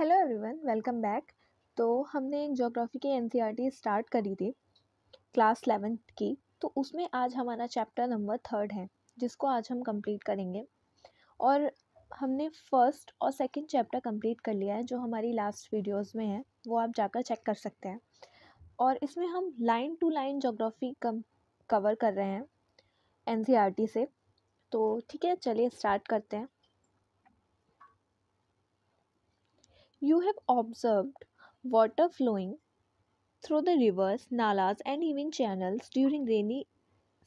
Hello everyone, welcome back. तो हमने एक ज्योग्राफी की एनसीईआरटी स्टार्ट करी थी क्लास 11th की। तो उसमें आज हमारा चैप्टर नंबर 3 है जिसको आज हम कंप्लीट करेंगे। और हमने फर्स्ट और सेकंड चैप्टर कंप्लीट कर लिया है जो हमारी लास्ट वीडियोस में है, वो आप जाकर चेक कर सकते हैं। और इसमें हम line to line geography cover कर रहे हैं एनसीईआरटी से। तो ठीक है, चलिए स्टार्ट करते हैं। You have observed water flowing through the rivers, nalas, and even channels during rainy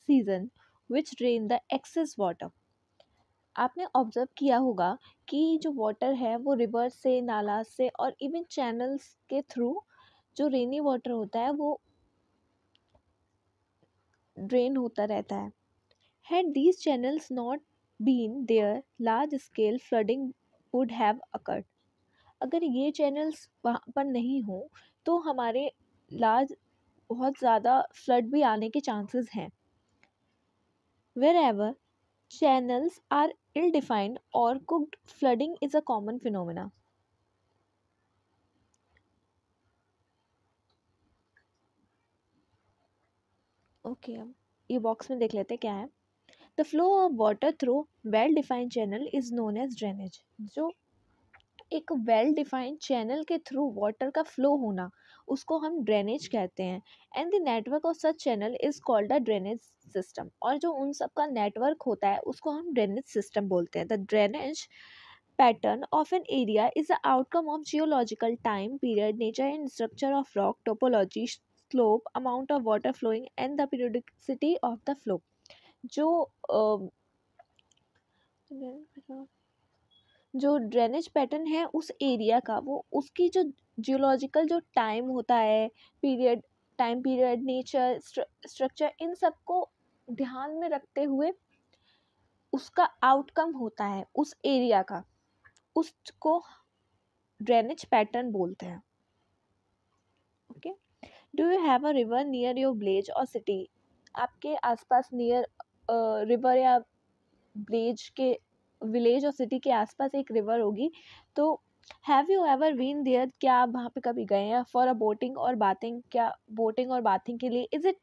season, which drain the excess water. आपने ऑब्जर्व किया होगा कि जो वाटर है वो रिवर से, नाला से और इवन चैनल्स के थ्रू जो रेनी वाटर होता है वो ड्रेन होता रहता है। Had these channels not been there, large scale flooding would have occurred. अगर ये चैनल्स वहाँ पर नहीं हो तो हमारे लार्ज बहुत ज़्यादा फ्लड भी आने के चांसेस हैं। Wherever channels are ill-defined or cooked, flooding is a common phenomena. Okay, अब ये बॉक्स में देख लेते हैं क्या है। The flow of water through well defined channel is known as drainage. जो एक वेल डिफाइंड चैनल के थ्रू वाटर का फ्लो होना उसको हम ड्रेनेज कहते हैं। And the network of such channel is called a drainage system. और जो उन सब का नेटवर्क होता है उसको हम ड्रेनेज सिस्टम बोलते हैं। The drainage pattern of an area is the outcome of geological time period, nature and structure of rock, topology, slope, amount of water flowing and the periodicity of the flow. जो जो drainage pattern है उस area का, वो उसकी जो geological जो time होता है, period, time period, nature, structure, इन सब को ध्यान में रखते हुए उसका आउटकम होता है उस एरिया का, उसको ड्रेनेज पैटर्न बोलते हैं। Okay, do you have a river near your village और सिटी? आपके आसपास नियर रिवर या विलेज के, विलेज और सिटी के आसपास एक रिवर होगी। तो have you ever been there? क्या आप वहाँ पे कभी गए हैं? फॉर अ बोटिंग और बाथिंग? क्या बोटिंग और बाथिंग के लिए? Is it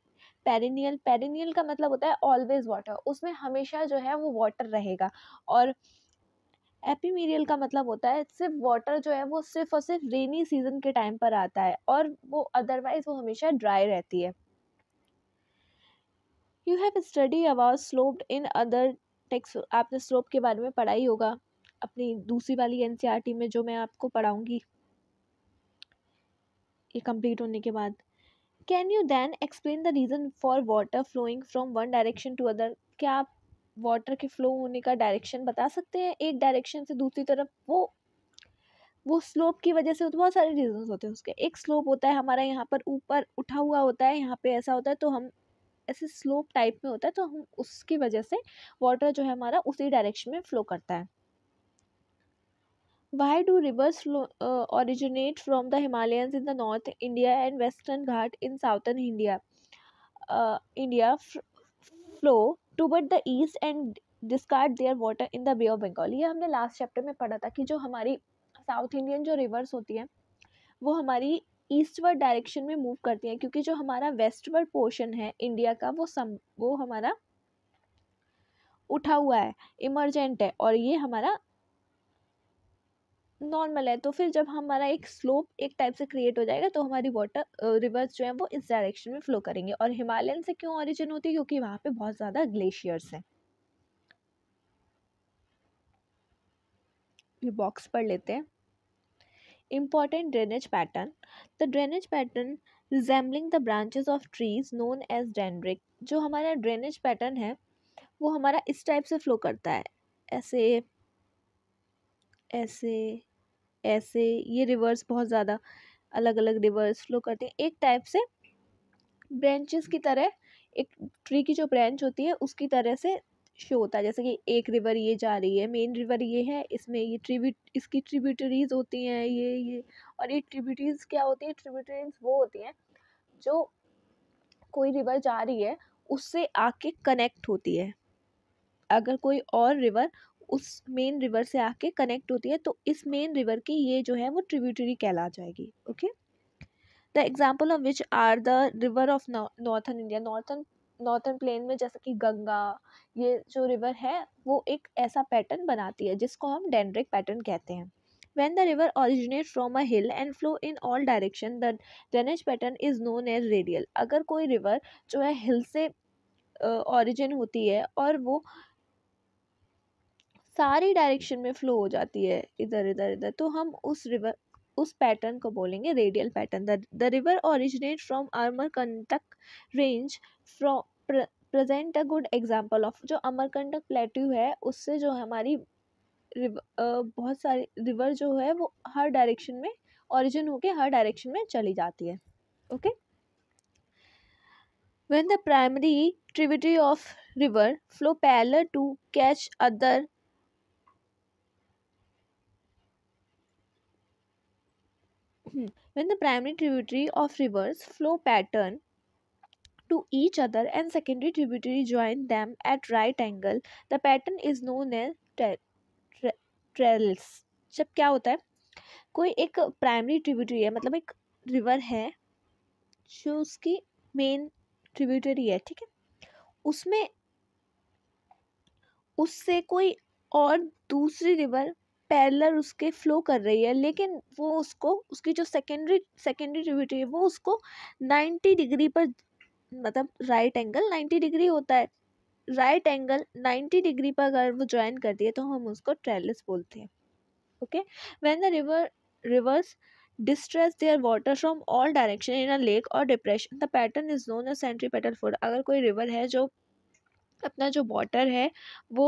perennial? पेरिनियल का मतलब होता है ऑलवेज वाटर, उसमें हमेशा जो है वो वाटर रहेगा। और एपिमेरियल का मतलब होता है सिर्फ वाटर जो है वो सिर्फ और सिर्फ रेनी सीजन के टाइम पर आता है और वो अदरवाइज वो हमेशा ड्राई रहती है। You have study about slope in other text. आपने स्लोप के बारे में पढ़ा ही होगा अपनी दूसरी वाली एनसीईआरटी में, जो मैं आपको पढ़ाऊंगी ये कंप्लीट होने के बाद। Can you then explain the reason for water flowing from one direction to other? क्या आप वाटर के फ्लो होने का डायरेक्शन बता सकते हैं एक डायरेक्शन से दूसरी तरफ? वो स्लोप की वजह से बहुत सारे रीजंस होते हैं उसके। एक स्लोप होता है हमारा यहाँ पर ऊपर उठा हुआ होता है, यहाँ पे ऐसा होता है, तो हम ऐसे स्लोप टाइप में होता है, तो हम उसकी वजह से वाटर जो है हमारा उसी डायरेक्शन में फ्लो करता है। Why do rivers originate from the Himalayas in the North India and Western Ghat in Southern India? Flow toward the east and discard their water in the Bay of Bengal. ये हमने last chapter में पढ़ा था कि जो हमारी south Indian जो reverse होती हैं वो हमारी ईस्टवर्ड डायरेक्शन में मूव करती हैं, क्योंकि जो हमारा वेस्टवर्ड पोर्शन है इंडिया का वो हमारा उठा हुआ है, इमरजेंट है, और ये हमारा नॉर्मल है। तो फिर जब हमारा एक स्लोप एक टाइप से क्रिएट हो जाएगा तो हमारी वाटर रिवर्स जो है वो इस डायरेक्शन में फ्लो करेंगे। और हिमालयन से क्यों ओरिजिन होती है? क्योंकि वहाँ पे बहुत ज़्यादा ग्लेशियर्स हैं। ये बॉक्स पढ़ लेते हैं। Important drainage pattern. The drainage pattern resembling the branches of trees known as dendritic. जो हमारा ड्रेनेज पैटर्न है वो हमारा इस टाइप से फ्लो करता है, ऐसे ऐसे ऐसे। ये रिवर्स बहुत ज़्यादा अलग अलग रिवर्स फ्लो करते हैं एक टाइप से, ब्रांचेस की तरह। एक ट्री की जो ब्रांच होती है उसकी तरह से शो होता है, जैसे कि एक रिवर ये जा रही है, मेन रिवर ये है, इसमें ये इसकी ट्रिब्यूटरीज होती हैं, ये। और ये ट्रिब्यूटरीज क्या होती है? ट्रिब्यूटरीज वो होती हैं जो कोई रिवर जा रही है उससे आके कनेक्ट होती है। अगर कोई और रिवर उस मेन रिवर से आके कनेक्ट होती है, तो इस मेन रिवर की ये जो है वो ट्रिब्यूटरी कहला जाएगी। Okay, the example of which are the river of northern India, northern plain में जैसे कि गंगा, ये जो रिवर है वो एक ऐसा पैटर्न बनाती है जिसको हम डेंड्रिक पैटर्न कहते हैं। When the river originates from a hill and flow in all direction, the drainage pattern is known as radial. अगर कोई रिवर जो है हिल से ऑरिजिन होती है और वो सारी डायरेक्शन में फ्लो हो जाती है, इधर इधर इधर, तो हम उस पैटर्न को बोलेंगे radial pattern. The river originate from Amarkantak range from present a good example of, जो अमरकंटक प्लेट्यू है उससे जो हमारी बहुत सारी रिवर जो है वो हर डायरेक्शन में ओरिजिन होके हर डायरेक्शन में चली जाती है। Okay, when the primary tributary of river flow parallel to catch other when the primary tributary of rivers flow pattern to each other and secondary tributary join them at right angle, the pattern is known as trails. जब क्या होता है, कोई एक primary tributary है, मतलब एक river है जो उसकी मेन ट्रिब्यूटरी है, ठीक है, उसमें उससे कोई और दूसरी रिवर पैरेलल उसके फ्लो कर रही है, लेकिन वो उसको उसकी जो सेकेंडरी ट्रिब्यूटरी है वो उसको 90 डिग्री पर, मतलब राइट एंगल 90 डिग्री होता है, राइट एंगल 90 डिग्री पर अगर वो ज्वाइन करती है तो हम उसको ट्रेलिस बोलते हैं। Okay, when the reverse distress their water from all direction in a lake or depression, the pattern is known as centripetal flow। अगर कोई रिवर है जो अपना जो वाटर है वो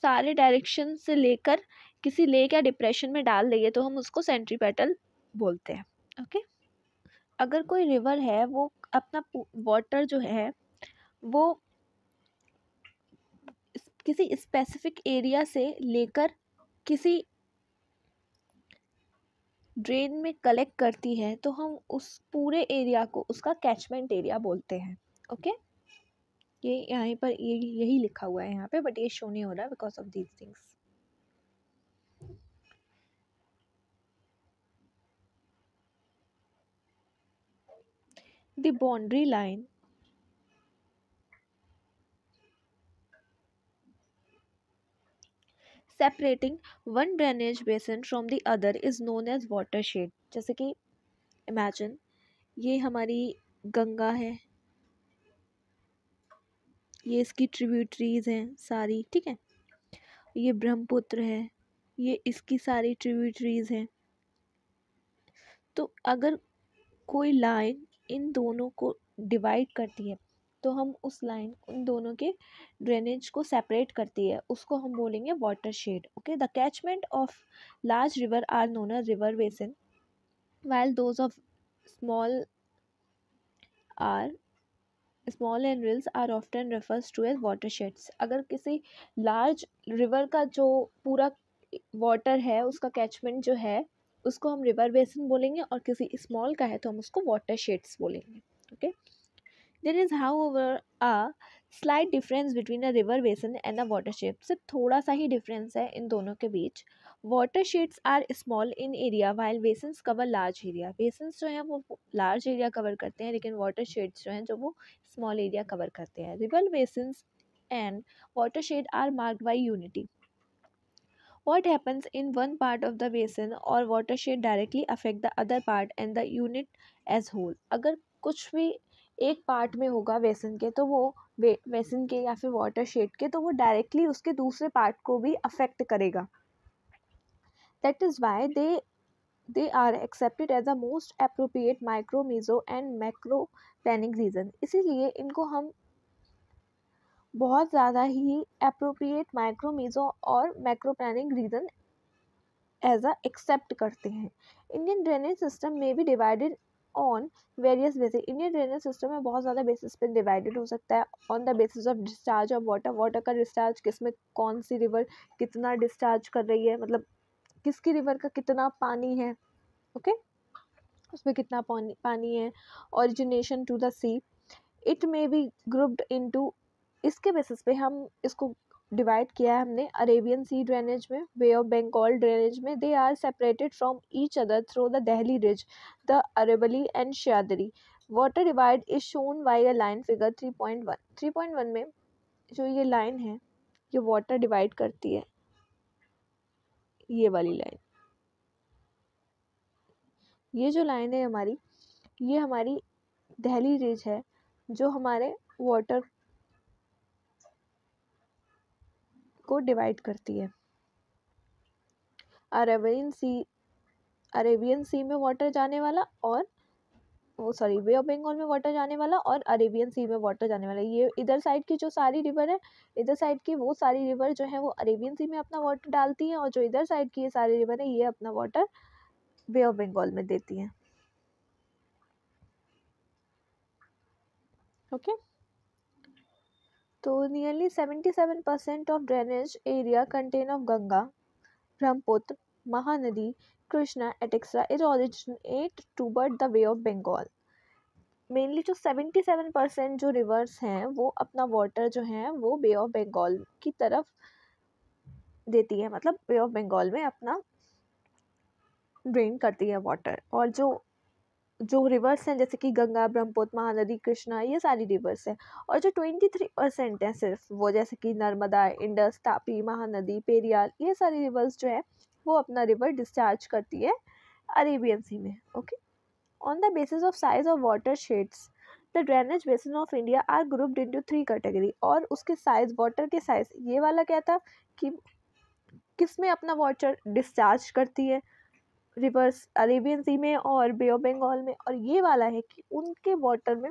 सारे डायरेक्शन से लेकर किसी लेक या डिप्रेशन में डाल रही है तो हम उसको सेंट्रीपेटल बोलते हैं। ओके, अगर कोई रिवर है वो अपना वाटर जो है वो किसी स्पेसिफिक एरिया से लेकर किसी ड्रेन में कलेक्ट करती है तो हम उस पूरे एरिया को उसका कैचमेंट एरिया बोलते हैं। ओके, ये यहाँ पर यही लिखा हुआ है यहाँ पे, बट ये शो नहीं हो रहा because of these things. The boundary line separating one drainage basin from the other is known as watershed। जैसे कि imagine ये हमारी गंगा है, ये इसकी ट्रिब्यूटरीज हैं सारी, ठीक है, ये ब्रह्मपुत्र है, ये इसकी सारी ट्रिब्यूटरीज हैं। तो अगर कोई लाइन इन दोनों को डिवाइड करती है तो हम उस लाइन उन दोनों के ड्रेनेज को सेपरेट करती है, उसको हम बोलेंगे watershed. Okay, the catchment of large river are known as river basin while those of small small and rills are often refers to as watersheds। अगर किसी लार्ज रिवर का जो पूरा वाटर है उसका कैचमेंट जो है उसको हम रिवर बेसिन बोलेंगे और किसी स्मॉल का है तो हम उसको वाटरशेड्स बोलेंगे। Okay, there is however a slight difference between a river basin and a watershed. सिर्फ थोड़ा सा ही डिफरेंस है इन दोनों के बीच। Watersheds are small in area while basins cover large area. Basins जो हैं वो लार्ज एरिया कवर करते हैं, लेकिन वाटरशेड्स जो हैं जो वो स्मॉल एरिया कवर करते हैं। River basins and watershed are marked by unity। What happens in one part of the basin or watershed directly affect the other part and the unit as whole। अगर कुछ भी एक part में होगा basin के तो वो बेसिन के या फिर वाटरशेड के तो वो डायरेक्टली उसके दूसरे पार्ट को भी अफेक्ट करेगा। That is why they are accepted as the most appropriate micro, meso and macro planning region। इसीलिए इनको हम बहुत ज़्यादा ही अप्रोप्रिएट माइक्रो, मीजो और macro planning region as a accept करते हैं। इंडियन ड्रेनेज सिस्टम में भी divided on various basis. Indian drainage system में बहुत ज़्यादा बेसिस पे डिवाइडेड हो सकता है on the basis of discharge of water. Water का डिस्चार्ज किसमें, कौन सी रिवर कितना डिस्चार्ज कर रही है, मतलब किसकी रिवर का कितना पानी है, ओके, उसमें कितना पानी है। Origination to the sea, it may be grouped into, इसके बेसिस पे हम इसको डिवाइड किया है हमने अरेबियन सी ड्रेनेज में, बे ऑफ बंगाल ड्रेनेज में. They are separated from each other through the Delhi ridge, the Aravali and Sahyadri. Water divide is shown by a line figure 3.1. 3.1 में जो ये लाइन है ये वाटर डिवाइड करती है, ये वाली लाइन. ये जो लाइन है हमारी, ये हमारी दहली रिज है जो हमारे वाटर को डिवाइड करती है. अरेबियन सी में वाटर जाने वाला और बे ऑफ बंगाल में वाटर जाने वाला और अरेबियन सी में वाटर जाने वाला. ये इधर साइड की जो सारी रिवर है, इधर साइड की वो सारी रिवर जो है वो अरेबियन सी में अपना वाटर डालती हैं, और जो इधर साइड की ये सारी रिवर है ये अपना वाटर बे ऑफ बंगाल में देती हैं. ओके. तो nearly 77% of drainage area content of Ganga, Brahmaputra, Mahanadi, Krishna etcetera is originate toward the way of Bengal. Mainly जो 77% जो रिवर्स हैं वो अपना वाटर जो है वो बे ऑफ बंगाल की तरफ देती है, मतलब बे ऑफ बंगाल में अपना ड्रेन करती है वाटर. और जो रिवर्स हैं जैसे कि गंगा, ब्रह्मपुत्र, महानदी, कृष्णा, ये सारी रिवर्स हैं. और जो 23% हैं सिर्फ वो जैसे कि नर्मदा, इंडस, तापी, महानदी, पेरियार, ये सारी रिवर्स जो है वो अपना रिवर डिस्चार्ज करती है अरेबियन सी में. Okay. On the basis of size of watersheds, the drainage basin of India are grouped into 3 category. और उसके साइज, वाटर के साइज, ये वाला क्या था कि किस में अपना वाटर डिस्चार्ज करती है, रिवर्स अरेबियन सी में और बे ऑफ बंगाल में. और ये वाला है कि उनके वाटर में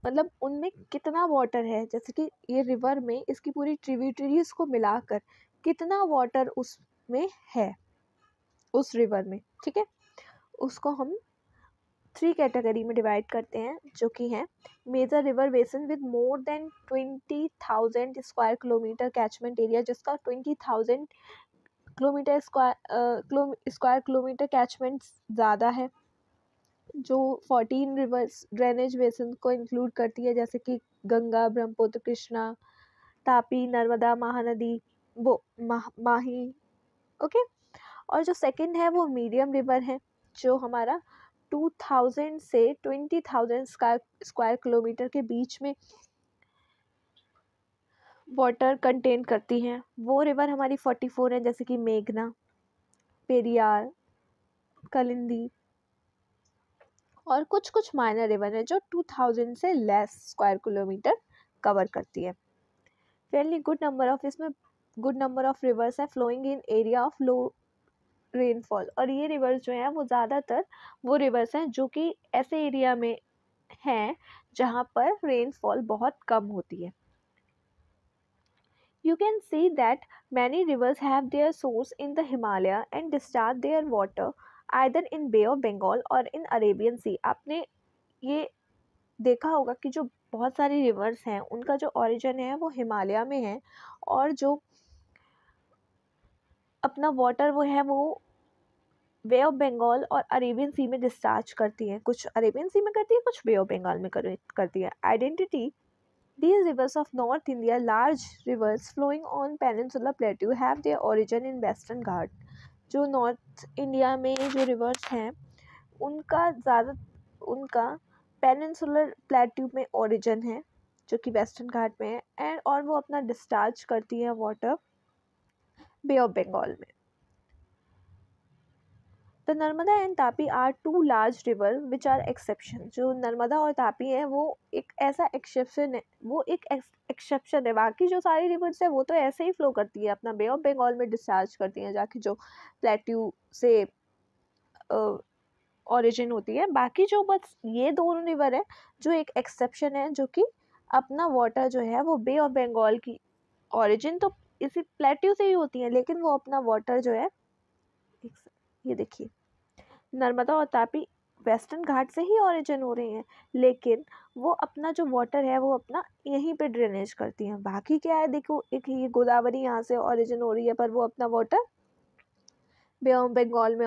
मतलब उनमें कितना वाटर है, जैसे कि ये रिवर में इसकी पूरी ट्रिब्यूटरीज को मिलाकर कितना वाटर उसमें है उस रिवर में. ठीक है. उसको हम 3 कैटेगरी में डिवाइड करते हैं जो कि हैं major river basin with more than 20,000 square kilometre catchment area, जिसका 20,000 स्क्वायर किलोमीटर कैचमेंट ज़्यादा है, जो 14 रिवर्स ड्रेनेज बेसिन को इंक्लूड करती है, जैसे कि गंगा, ब्रह्मपुत्र, कृष्णा, तापी, नर्मदा, महानदी, वो माही. ओके. और जो सेकंड है वो मीडियम रिवर है जो हमारा 2000 से 20,000 स्क्वायर किलोमीटर के बीच में वाटर कंटेन करती हैं. वो रिवर हमारी 44 है, जैसे कि मेघना, पेरियार, कलिंदी, और कुछ कुछ माइनर रिवर है जो 2000 से लेस स्क्वायर किलोमीटर कवर करती है. फेयरली गुड नंबर ऑफ, इसमें गुड नंबर ऑफ रिवर्स है flowing in area of low rainfall. और ये रिवर्स जो हैं वो ज़्यादातर वो रिवर्स हैं जो कि ऐसे एरिया में हैं जहाँ पर रेनफॉल बहुत कम होती है. You can see that many rivers have their source in the Himalaya and discharge their water either in Bay of Bengal or in Arabian Sea. आपने ये देखा होगा कि जो बहुत सारी रिवर्स हैं उनका जो ओरिजिन है वो हिमालय में है, और जो अपना वाटर वो है वो बे ऑफ बंगाल और अरेबियन सी में डिस्चार्ज करती हैं. कुछ अरेबियन सी में करती है, कुछ बे ऑफ बंगाल में करती है. Identity. These rivers of North India, large rivers flowing on Peninsula Plateau, have their origin in Western Ghat. जो नॉर्थ इंडिया में जो रिवर्स हैं उनका पेनिनसुलर प्लेट्यू में ओरिजिन है जो कि वेस्टर्न घाट में है, एंड और वो अपना डिस्चार्ज करती हैं वाटर बे ऑफ बंगाल में. The Narmada and Tapi are 2 large river which are exception. जो नर्मदा और तापी है वो एक ऐसा एक्सेप्शन है, एक्सेप्शन है. बाकी जो सारी रिवर्स है वो तो ऐसे ही फ्लो करती है, अपना बे ऑफ बंगाल में डिस्चार्ज करती हैं जाके जो प्लेट्यू से ओरिजिन होती है. बाकी जो बस ये दोनों रिवर है जो एक एक्सेप्शन है, जो कि अपना वाटर जो है वो बे ऑफ बंगाल की ओरिजिन तो इसी प्लेट्यू से ही होती है, लेकिन वो अपना वाटर जो है, ये देखिए नर्मदा और तापी वेस्टर्न घाट से ही ओरिजिन हो रही हैं, लेकिन वो अपना जो वाटर है वो अपना यहीं पे ड्रेनेज करती हैं. बाकी क्या है, देखो एक ये गोदावरी यहाँ से ओरिजिन हो रही है पर वो अपना वाटर बे ऑफ बंगाल में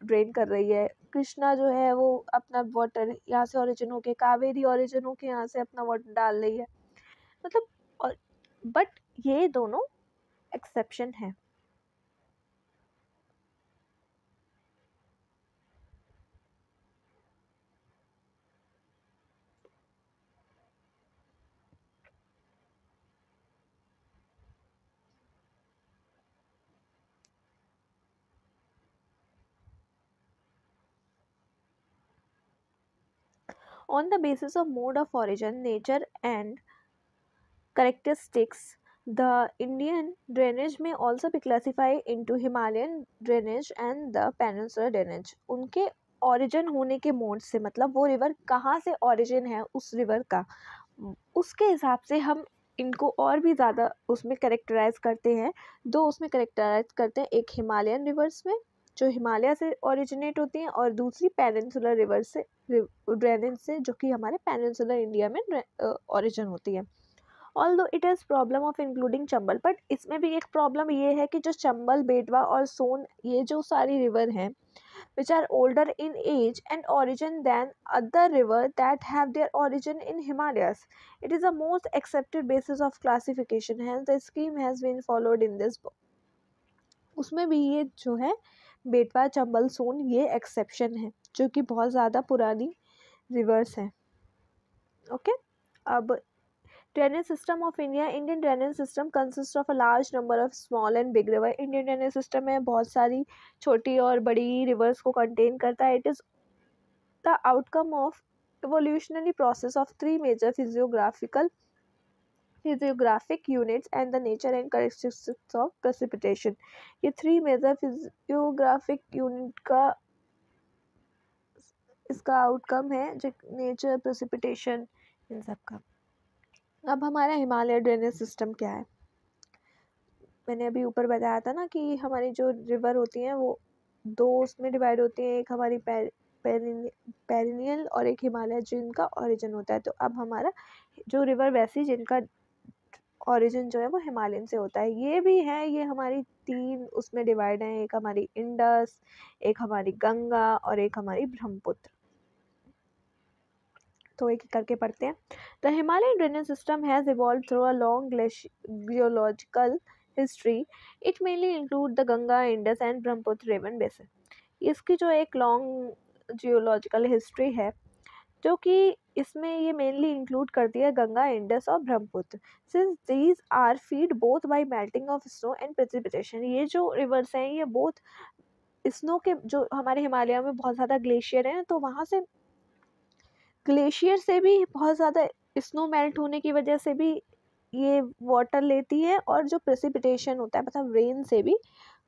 ड्रेन कर रही है. कृष्णा जो है वो अपना वाटर यहाँ से ओरिजिन होके, कावेरी ओरिजिन होके यहाँ से अपना वाटर डाल रही है. मतलब और बट ये दोनों एक्सेप्शन है। On the basis of mode of origin, nature and characteristics, the Indian drainage may also be classified into Himalayan drainage and the peninsular drainage. उनके origin होने के मोड से, मतलब वो रिवर कहाँ से origin है उस रिवर का, उसके हिसाब से हम इनको और भी ज़्यादा उसमें करेक्टराइज करते हैं। दो उसमें करेक्टराइज करते हैं, एक हिमालयन रिवर्स में जो हिमालय से ओरिजिनेट होती हैं, और दूसरी पेनिनसुलर रिवर से, ड्रेनेज से, जो कि हमारे पेनिनसुलर इंडिया में ओरिजिन होती है। Although it is problem of including Chambal, but इसमें भी एक प्रॉब्लम ये है कि जो चंबल, बेटवा और सोन, ये जो सारी रिवर हैं which are older in age and origin than other rivers that have their origin in Himalayas. It is the most accepted basis of classification, hence the scheme has been followed in this book. उसमें भी ये जो है बेटवा, चंबल, सोन, ये exception है जो कि बहुत ज़्यादा पुरानी रिवर्स हैं। ओके, अब drainage system of India. Indian drainage system consists of a large number of small and big river. Indian drainage system में बहुत सारी छोटी और बड़ी rivers को contain करता है। It is the outcome of evolutionary process of three major physiographic units and the nature and characteristics of precipitation. ये three major physiographic unit का इसका outcome है, जो nature, precipitation, इन सब का। अब हमारा हिमालय ड्रेनेज सिस्टम क्या है? मैंने अभी ऊपर बताया था ना कि हमारी जो रिवर होती हैं वो दो उसमें डिवाइड होती हैं, एक हमारी पेरिनियल और एक हिमालय, जिनका ओरिजिन होता है। तो अब हमारा जो रिवर वैसी जिनका ओरिजिन जो है वो हिमालयन से होता है, ये भी है, ये हमारी तीन उसमें डिवाइड हैं, एक हमारी इंडस, एक हमारी गंगा और एक हमारी ब्रह्मपुत्र। तो एक करके पढ़ते हैं। The Himalayan drainage system has evolve through a long geological history. It mainly include the Ganga, Indus and Brahmaputra river basin. इसकी जो एक लॉन्ग जियोलॉजिकल हिस्ट्री है, जो कि इसमें ये मेनली इंक्लूड करती है गंगा, इंडस और Brahmaputra. Since these are fed both by melting of snow and precipitation, ये जो रिवर्स हैं ये बोथ स्नो के, जो हमारे हिमालय में बहुत ज़्यादा ग्लेशियर हैं, तो वहाँ से ग्लेशियर से भी बहुत ज़्यादा स्नो मेल्ट होने की वजह से भी ये वाटर लेती है, और जो प्रेसिपिटेशन होता है, मतलब रेन से भी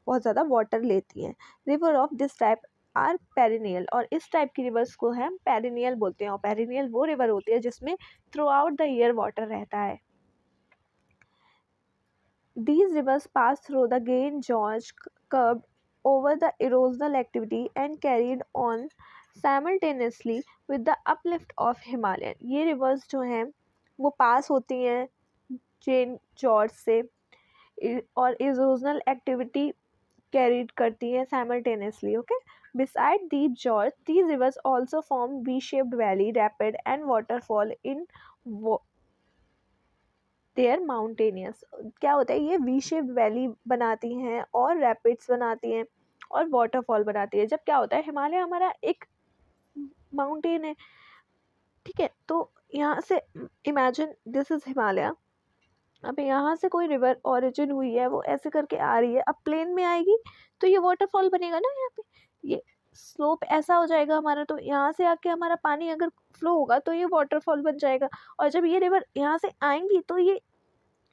बहुत ज़्यादा वाटर लेती है। River of this type are perennial, और इस टाइप की रिवर्स को हम पेरिनियल बोलते हैं। और पेरिनियल वो रिवर होती है जिसमें through out the year water रहता है। These rivers pass through the Gain Gorge, curved over the erosional activity and carried on simultaneously with the uplift of Himalayan. ये rivers जो हैं वो पास होती हैं गेन जॉर्ज से और erosional activity carried करती हैं simultaneously. Okay. Beside the gorge, these rivers also form V-shaped valley, rapid and waterfall in there mountainous. क्या होता है, ये वी शेप वैली बनाती हैं और रैपिड्स बनाती हैं और वाटरफॉल बनाती है। जब क्या होता है, हिमालय हमारा एक माउंटेन है, ठीक है, तो यहाँ से इमेजिन दिस इज हिमालय। अब यहाँ से कोई रिवर ओरिजिन हुई है, वो ऐसे करके आ रही है, अब प्लेन में आएगी तो ये वाटरफॉल बनेगा ना, यहाँ पे ये स्लोप ऐसा हो जाएगा हमारा, तो यहाँ से आके हमारा पानी अगर फ्लो होगा तो ये वाटरफॉल बन जाएगा। और जब ये रिवर यहाँ से आएंगी तो ये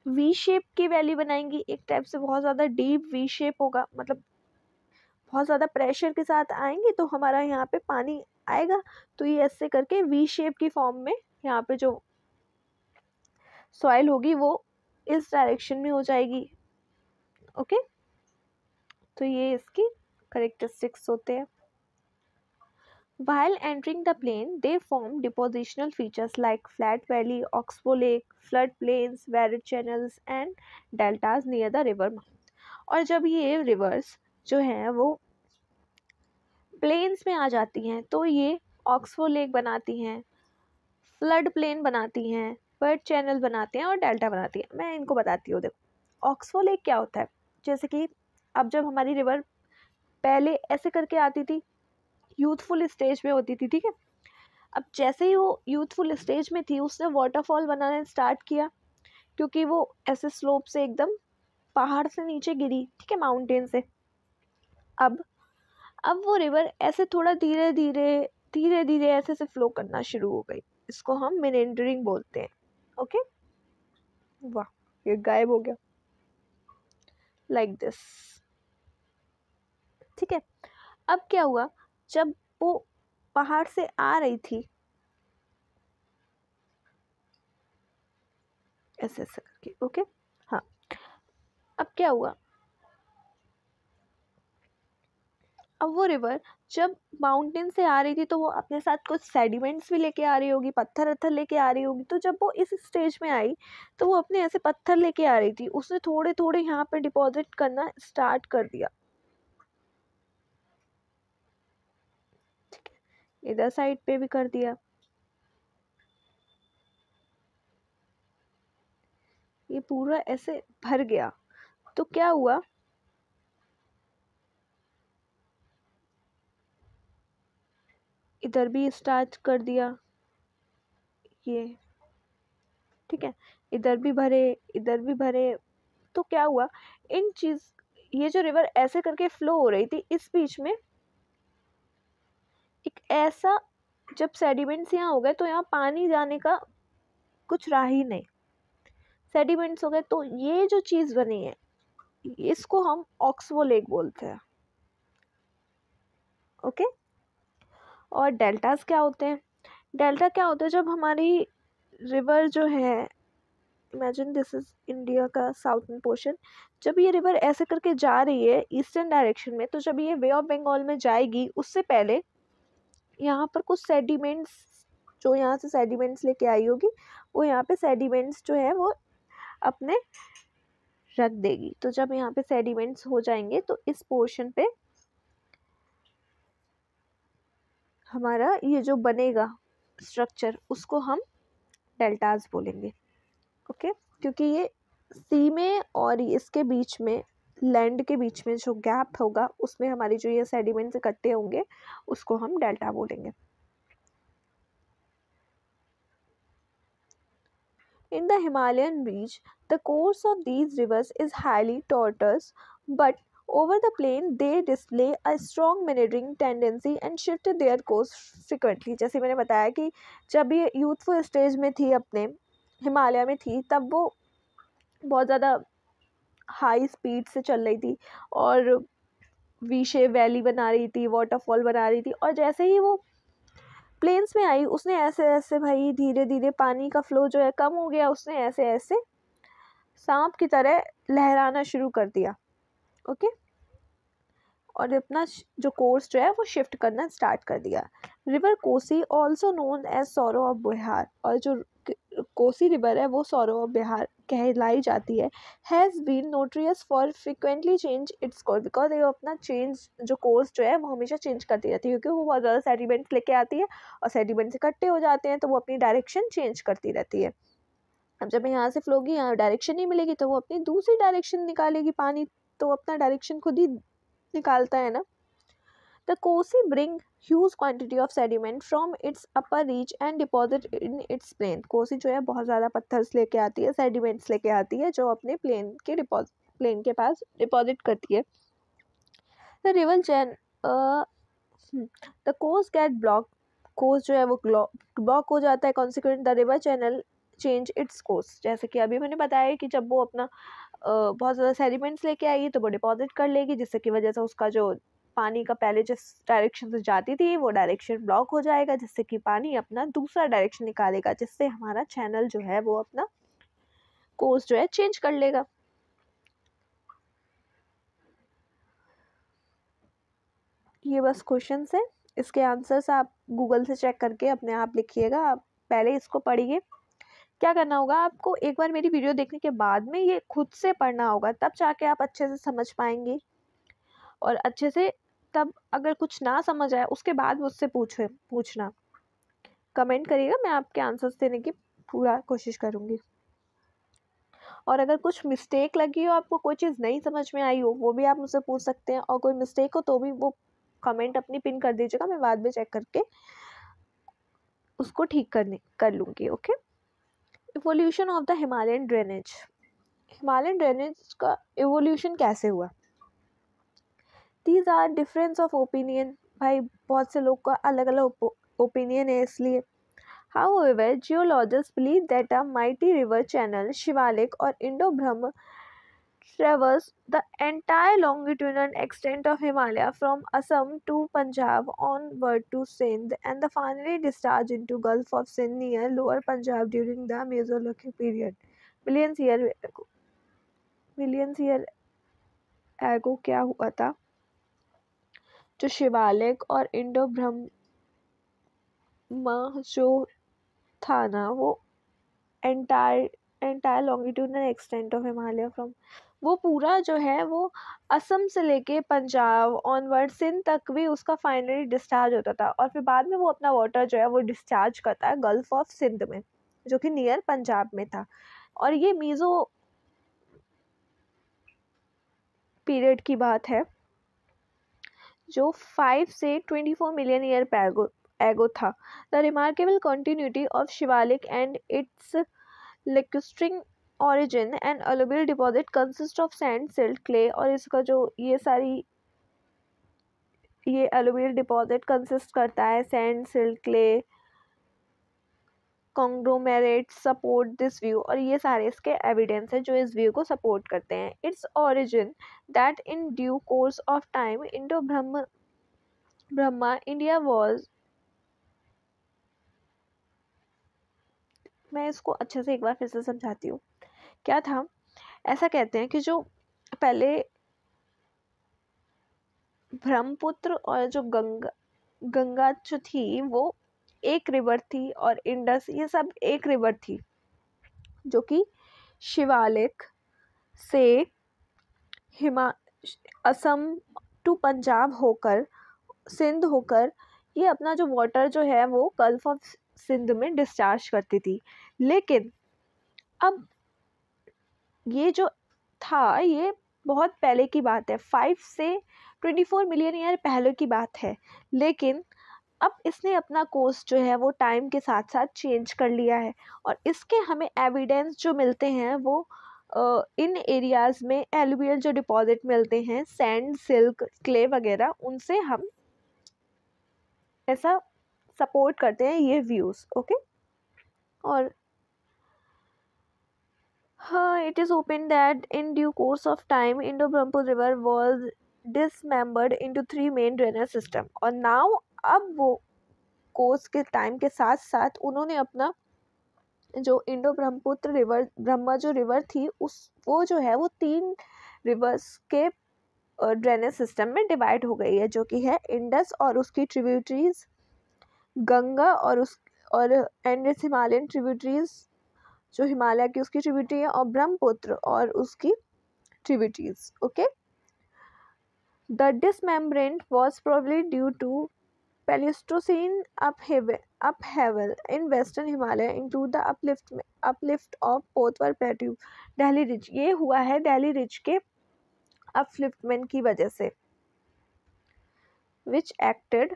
वी शेप की वैली बनाएंगी, एक टाइप से बहुत ज़्यादा डीप वी शेप होगा, मतलब बहुत ज़्यादा प्रेशर के साथ आएंगे तो हमारा यहाँ पे पानी आएगा, तो ये ऐसे करके वी शेप की फॉर्म में यहाँ पे जो सॉइल होगी वो इस डायरेक्शन में हो जाएगी। ओके, तो ये इसकी करेक्टरिस्टिक्स होते हैं। While entering the plain, they form depositional features like flat valley, oxbow lake, flood plains, varied channels and deltas near the river mouth. और जब ये rivers जो हैं वो plains में आ जाती हैं तो ये oxbow lake बनाती हैं, flood plain बनाती हैं, पर चैनल बनाते हैं और डेल्टा बनाती है। मैं इनको बताती हूँ। देखो ऑक्सफो लेक क्या होता है, जैसे कि अब जब हमारी रिवर पहले ऐसे करके आती थी, यूथफुल स्टेज में होती थी, ठीक है। अब जैसे ही वो यूथफुल स्टेज में थी, उसने वाटरफॉल बनाना स्टार्ट किया, क्योंकि वो ऐसे स्लोप से एकदम पहाड़ से नीचे गिरी, ठीक है, माउंटेन से। अब वो रिवर ऐसे थोड़ा धीरे धीरे ऐसे से फ्लो करना शुरू हो गई। इसको हम मेनेंडरिंग बोलते हैं। ओके, वाह ये गायब हो गया, लाइक दिस, ठीक है। अब क्या हुआ, जब वो पहाड़ से आ रही थी ऐसे ऐसे करके, ओके, हाँ। अब क्या हुआ, अब वो रिवर जब माउंटेन से आ रही थी तो वो अपने साथ कुछ सेडिमेंट्स भी लेके आ रही होगी, पत्थर वत्थर लेके आ रही होगी। तो जब वो इस स्टेज में आई तो वो अपने ऐसे पत्थर लेके आ रही थी, उसने थोड़े थोड़े यहाँ पे डिपॉजिट करना स्टार्ट कर दिया, ठीक है, इधर साइड पे भी कर दिया। ये पूरा ऐसे भर गया, तो क्या हुआ, इधर भी स्टार्ट कर दिया ये, ठीक है, इधर भी भरे, इधर भी भरे। तो क्या हुआ, इन चीज, ये जो रिवर ऐसे करके फ्लो हो रही थी, इस बीच में एक ऐसा, जब सेडिमेंट्स यहाँ हो गए तो यहाँ पानी जाने का कुछ राह ही नहीं, सेडिमेंट्स हो गए, तो ये जो चीज बनी है इसको हम ऑक्सबो लेक बोलते हैं। ओके, और डेल्टास क्या होते हैं, डेल्टा क्या होता है, जब हमारी रिवर जो है, इमेजिन दिस इज इंडिया का साउथर्न पोर्शन, जब ये रिवर ऐसे करके जा रही है ईस्टर्न डायरेक्शन में, तो जब ये वे ऑफ बंगाल में जाएगी उससे पहले यहाँ पर कुछ सेडिमेंट्स, जो यहाँ से सेडिमेंट्स लेके आई होगी, वो यहाँ पे सेडिमेंट्स जो है वो अपने रख देगी। तो जब यहाँ पे सेडिमेंट्स हो जाएंगे तो इस पोर्शन पे हमारा ये जो बनेगा स्ट्रक्चर, उसको हम डेल्टास बोलेंगे। ओके, क्योंकि ये सी में और इसके बीच में, लैंड के बीच में जो गैप होगा उसमें हमारी जो ये सेडिमेंट्स इकट्ठे होंगे उसको हम डेल्टा बोलेंगे। In the Himalayan range, the course of these rivers is highly tortuous, but over the plain they display a strong meandering tendency and shift their course frequently। जैसे मैंने बताया कि जब ये यूथफुल स्टेज में थी, अपने हिमालय में थी, तब वो बहुत ज़्यादा हाई स्पीड से चल रही थी और वी शेप वैली बना रही थी, वाटरफॉल बना रही थी। और जैसे ही वो प्लेन्स में आई, उसने ऐसे ऐसे भाई धीरे धीरे पानी का फ्लो जो है कम हो गया, उसने ऐसे ऐसे सांप की तरह लहराना शुरू कर दिया। ओके, और अपना जो कोर्स जो है वो शिफ्ट करना स्टार्ट कर दिया। River Kosi also known as sorrow of Bihar, और जो कोसी रिवर है वो सौरो ऑफ बिहार कहलाई जाती है, has been notorious for frequently change its course, because ये अपना चेंज जो कोर्स जो है वो हमेशा चेंज करती रहती है, क्योंकि वो बहुत ज़्यादा सेडिमेंट्स लेके आती है और सेडिमेंट्स इकट्ठे हो जाते हैं तो वो अपनी डायरेक्शन चेंज करती रहती है। अब जब यहाँ से फ्लो की यहाँ डायरेक्शन नहीं मिलेगी तो वो अपनी दूसरी डायरेक्शन निकालेगी, पानी तो अपना डायरेक्शन खुद ही निकालता है ना। The Kosi bring huge quantity of sediment from its upper reach and deposit in its plain। Kosi जो है बहुत ज़्यादा पत्थर लेके आती है, सेडिमेंट्स लेके आती है, जो अपने प्लेन के पास डिपॉजिट करती है। The river the coast get blocked, coast जो है वो ब्लॉक हो जाता है, consequent the river channel change its course। जैसे कि अभी मैंने बताया कि जब वो अपना बहुत ज़्यादा सेडिमेंट्स लेके आएगी तो वो डिपॉजिट कर लेगी, जिससे की वजह से उसका जो पानी का पहले जिस डायरेक्शन से जाती थी वो डायरेक्शन ब्लॉक हो जाएगा, जिससे कि पानी अपना दूसरा डायरेक्शन निकालेगा, जिससे हमारा चैनल जो है वो अपना कोर्स जो है चेंज कर लेगा। ये बस क्वेश्चन है, इसके आंसर्स आप गूगल से चेक करके अपने आप लिखिएगा। आप पहले इसको पढ़िए। क्या करना होगा आपको, एक बार मेरी वीडियो देखने के बाद में ये खुद से पढ़ना होगा, तब जाके आप अच्छे से समझ पाएंगे। और अच्छे से तब अगर कुछ ना समझ आए उसके बाद मुझसे पूछना, कमेंट करिएगा, मैं आपके आंसर्स देने की पूरा कोशिश करूँगी। और अगर कुछ मिस्टेक लगी हो, आपको कोई चीज़ नहीं समझ में आई हो, वो भी आप मुझसे पूछ सकते हैं, और कोई मिस्टेक हो तो भी वो कमेंट अपनी पिन कर दीजिएगा, मैं बाद में चेक करके उसको ठीक कर लूँगी। Okay. Evolution of the Himalayan drainage. Himalayan drainage का इवोल्यूशन कैसे हुआ? These are difference of opinion. भाई बहुत से लोग का अलग अलग ओपिनियन है, इसलिए however geologists believe that a mighty river channel Shivalik or Indo-Brahma traversed the entire longitudinal extent of Himalaya from Assam to Punjab onward to Sindh and finally discharged into Gulf of Sindh near Lower Punjab during the Mesolithic period. Millions year ago क्या हुआ था? जो शिवालिक और Indo Brahma जो था ना, वो entire longitudinal extent of Himalaya from, वो पूरा जो है वो असम से लेके पंजाब ऑनवर्ड सिंध तक भी उसका फाइनली डिस्चार्ज होता था, और फिर बाद में वो अपना वाटर जो है वो डिस्चार्ज करता है गल्फ ऑफ सिंध में, जो कि नियर पंजाब में था। और ये मीज़ो पीरियड की बात है, जो 5 से 24 मिलियन ईयर एगो था। The remarkable continuity of Shivalik and it's lacustrine origin and alluvial deposit consist of sand, silt, clay, और इसका जो ये alluvial deposit consist करता है sand, silt, clay, conglomerates support this view, और ये सारे इसके evidence है जो इस view को support करते हैं। Its origin that in due course of time Indo-Brahma India was, मैं इसको अच्छे से एक बार फिर से समझाती हूँ। क्या था, ऐसा कहते हैं कि जो पहले ब्रह्मपुत्र और जो गंगा जो थी वो एक रिवर थी, और इंडस, ये सब एक रिवर थी, जो कि शिवालिक से असम टू पंजाब होकर सिंध होकर ये अपना जो वाटर जो है वो गल्फ ऑफ सिंध में डिस्चार्ज करती थी। लेकिन अब ये जो था ये बहुत पहले की बात है, 5 से 24 मिलियन ईयर पहले की बात है। लेकिन अब इसने अपना कोर्स जो है वो टाइम के साथ साथ चेंज कर लिया है, और इसके हमें एविडेंस जो मिलते हैं वो इन एरियाज में एलुवियल जो डिपॉजिट मिलते हैं सैंड, सिल्क, क्ले वगैरह, उनसे हम ऐसा सपोर्ट करते हैं ये व्यूज़। ओके। और हाँ, it is open that in due course of time Indo-Brahmapur river was dismembered into 3 main drainage system, और now अब वो कोर्स के टाइम के साथ साथ उन्होंने अपना जो इंडो ब्रह्मपुत्र रिवर, ब्रह्मा जो रिवर थी वो जो है वो 3 रिवर्स के ड्रेनेज सिस्टम में डिवाइड हो गई है, जो कि है इंडस और उसकी ट्रिब्यूटरीज, गंगा और एंड हिमालयन ट्रिब्यूटरीज जो हिमालय की उसकी ट्रिब्यूटरी है, और ब्रह्मपुत्र और उसकी tributaries. Okay. The dismemberment was probably due to Pleistocene upheaval in western Himalaya include the uplift of Potwar Plateau, Delhi Ridge। ये हुआ है दिल्ली रिज के अपलिफ्टमेंट की वजह से, which acted,